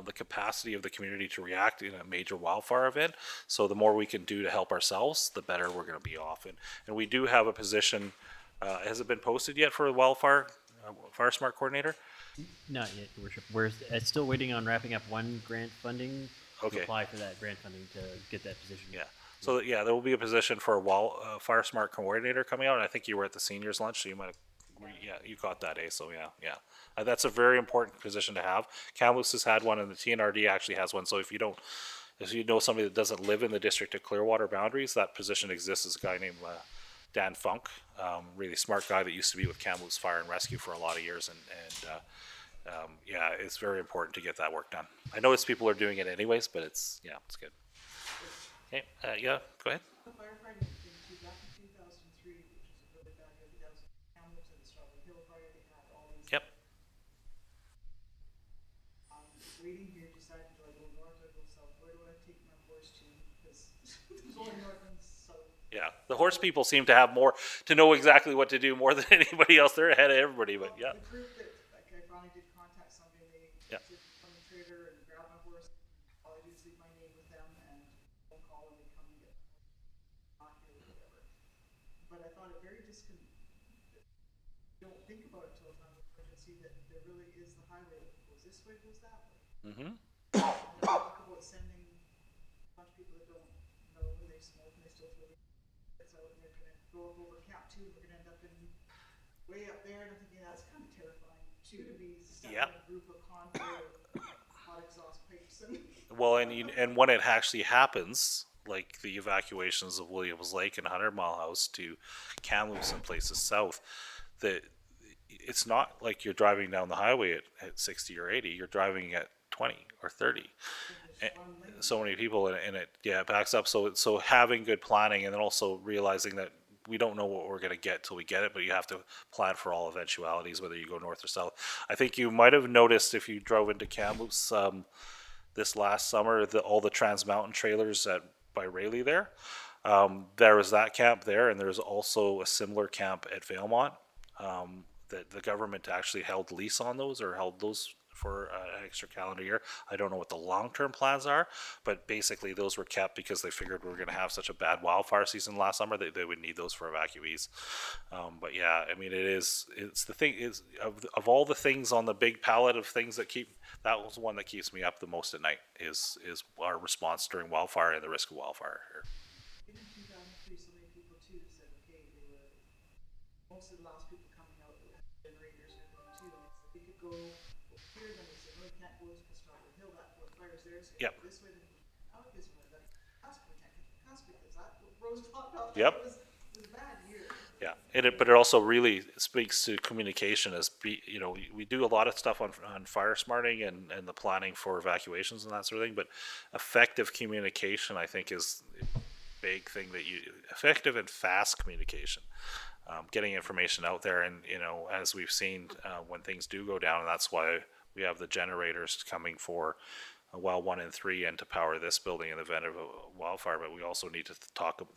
the capacity of the community to react in a major wildfire event. So the more we can do to help ourselves, the better we're going to be off. And we do have a position, has it been posted yet for a wildfire fire smart coordinator? Not yet, Your Worship. We're still waiting on wrapping up one grant funding Okay. to apply for that grant funding to get that position. Yeah. So yeah, there will be a position for a fire smart coordinator coming out. And I think you were at the seniors lunch, so you might have, yeah, you caught that, eh? So yeah. That's a very important position to have. Kamloops has had one, and the TNRD actually has one. So if you know somebody that doesn't live in the district of Clearwater boundaries, that position exists. As a guy named Dan Funk, really smart guy that used to be with Kamloops Fire and Rescue for a lot of years, and yeah, it's very important to get that work done. I notice people are doing it anyways, but it's good. Okay, yeah, go ahead. Firefighting in back in 2003, which was a really bad year. That was Kamloops and the Strawberry Hill Fire. They had all these. Yep. Waiting here, deciding do I go north or go south? Where do I take my horse to? Because there's only north and south. Yeah, the horse people seem to have more to know exactly what to do more than anybody else. They're ahead of everybody, but yeah. The group that, like, I finally did contact somebody, they Yeah. did come in trailer and grab my horse. All I do is leave my name with them and phone call and they come and get not here or whatever. But I found it very you don't think about it until it's not an emergency that there really is the highway that goes this way, goes that way. Mm-hmm. And they talk about sending a bunch of people that don't know when they smoke and they still feel it's out and they're gonna go up over Cap 2 and we're gonna end up in way up there, and I'm thinking that's kind of terrifying too, to be stuck Yep. in a group of convoy of hot exhaust pipes and. Well, and when it actually happens, like the evacuations of Williams Lake and 100 Mile House to Kamloops and places south, that it's not like you're driving down the highway at 60 or 80. You're driving at 20 or 30. And so many people, and it backs up. So having good planning, and then also realizing that we don't know what we're going to get till we get it, but you have to plan for all eventualities, whether you go north or south. I think you might have noticed if you drove into Kamloops this last summer, all the Trans Mountain trailers by Rayleigh there. There was that camp there, and there's also a similar camp at Valemont. That the government actually held lease on those, or held those for an extra calendar year. I don't know what the long-term plans are, but basically those were kept because they figured we were going to have such a bad wildfire season last summer that they would need those for evacuees. But yeah, I mean, it's the thing is of all the things on the big palette of things that that was the one that keeps me up the most at night is our response during wildfire and the risk of wildfire here. In 2003, so many people too said, okay, they were, most of the last people coming out with generators and everything too, and they said they could go here, then they said, no, you can't go to Strawberry Hill, that the fire's there, so you Yep. go this way, then out this way, then that's we can't get to the cusp because that rose popped up. Yep. It was a bad year. Yeah, but it also really speaks to communication as we do a lot of stuff on fire smarting and the planning for evacuations and that sort of thing, but effective communication, I think, is a big thing effective and fast communication, getting information out there. And, as we've seen, when things do go down, and that's why we have the generators coming for well 1 and 3 and to power this building in the event of a wildfire, but we also need to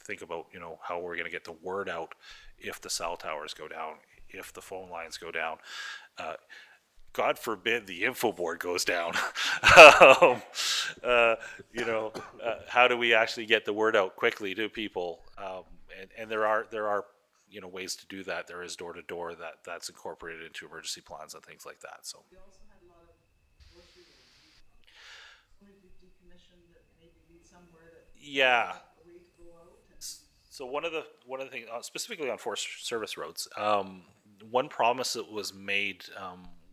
think about how we're going to get the word out if the cell towers go down, if the phone lines go down, God forbid the info board goes down. How do we actually get the word out quickly to people? And there are ways to do that. There is door to door that's incorporated into emergency plans and things like that. So We also had a lot of grocery decommissioned that maybe lead somewhere that yeah. a way to go out and So one of the things, specifically on Forest Service roads, one promise that was made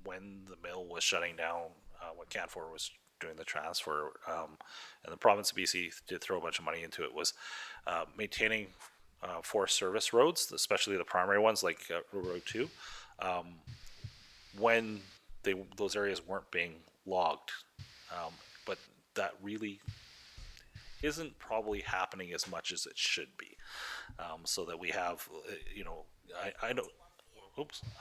when the mill was shutting down, when Canfor was doing the transfer, and the province of BC did throw a bunch of money into it, was maintaining Forest Service roads, especially the primary ones like Road 2, when those areas weren't being logged. But that really isn't probably happening as much as it should be. So that we have, I know,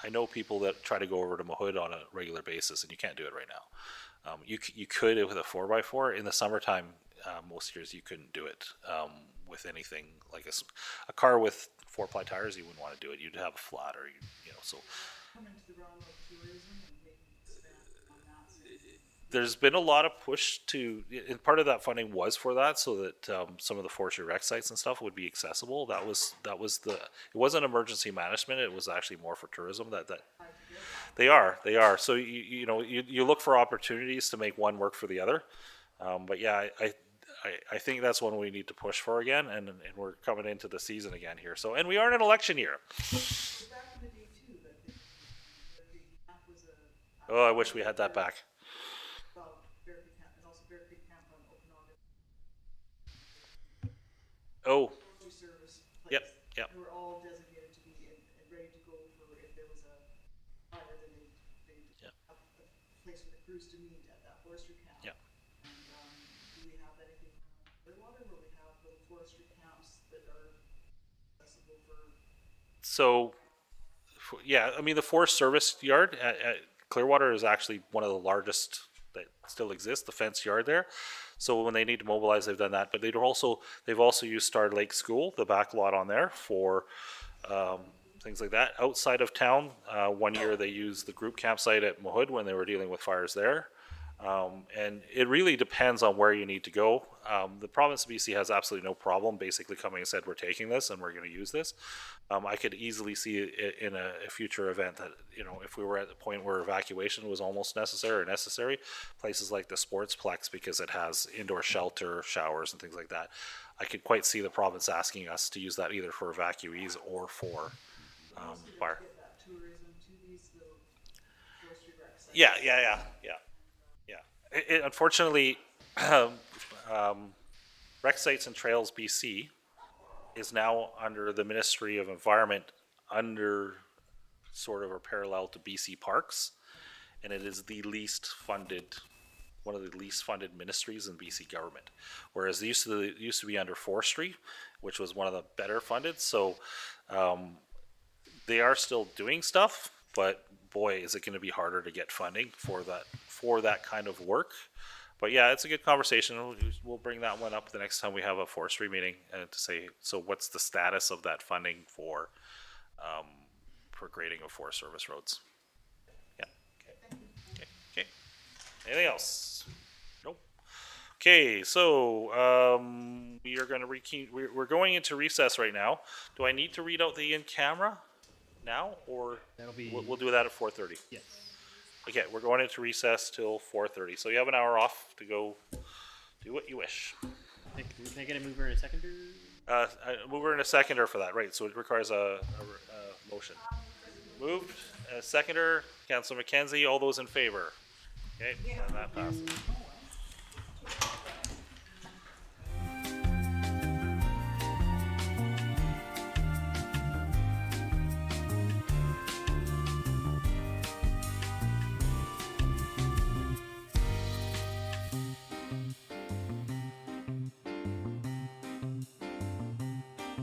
I know people that try to go over to Mahood on a regular basis, and you can't do it right now. You could with a 4x4 in the summertime. Most years you couldn't do it with anything like a car with 4-ply tires. You wouldn't want to do it. You'd have a flat, or so. come into the realm of tourism and maybe expand on that. There's been a lot of push and part of that funding was for that, so that some of the forestry rec sites and stuff would be accessible. That was it wasn't emergency management. It was actually more for tourism. That they are. So you look for opportunities to make one work for the other. But yeah, I think that's one we need to push for again, and we're coming into the season again here. So, and we are in an election year. Back in the day too, that the camp was a Oh, I wish we had that back. well, Bear Creek Camp, and also Bear Creek Camp on Okanagan Oh, Grocery Service place. Yep. They were all designated to be and ready to go for if there was a fire, then they Yep. have a place for the crews to meet at that forestry camp. Yep. And do we have anything in Clearwater where we have little forestry camps that are accessible for? so yeah, I mean the Forest Service yard at Clearwater is actually one of the largest that still exists. The fence yard there. So when they need to mobilize, they've done that. But they've also used Star Lake School, the back lot on there, for things like that. Outside of town, 1 year they used the group campsite at Mahood when they were dealing with fires there. And it really depends on where you need to go. The province of BC has absolutely no problem basically coming and said, we're taking this and we're going to use this. I could easily see it in a future event that, if we were at the point where evacuation was almost necessary, places like the Sportsplex, because it has indoor shelter, showers and things like that, I could quite see the province asking us to use that either for evacuees or for fire. Get that tourism to these little forestry rec sites. Yeah. Unfortunately, Rec Sites and Trails BC is now under the Ministry of Environment, under sort of a parallel to BC Parks, and it is one of the least funded ministries in BC government. Whereas it used to be under Forestry, which was one of the better funded. So they are still doing stuff, but boy, is it going to be harder to get funding for that kind of work. But yeah, it's a good conversation. We'll bring that one up the next time we have a forestry meeting, to say, so what's the status of that funding for grading of Forest Service roads? Yeah. Okay. Anything else? Nope. Okay, so we are going to we're going into recess right now. Do I need to read out the in camera now, or That'll be- we'll do that at 4:30? Yes. Okay, we're going into recess till 4:30. So you have an hour off to go do what you wish. Can I get a mover and a seconder? Mover and a seconder for that, right? So it requires a motion. Moved, seconder, Councilor McKenzie. All those in favor? Okay, and that passes.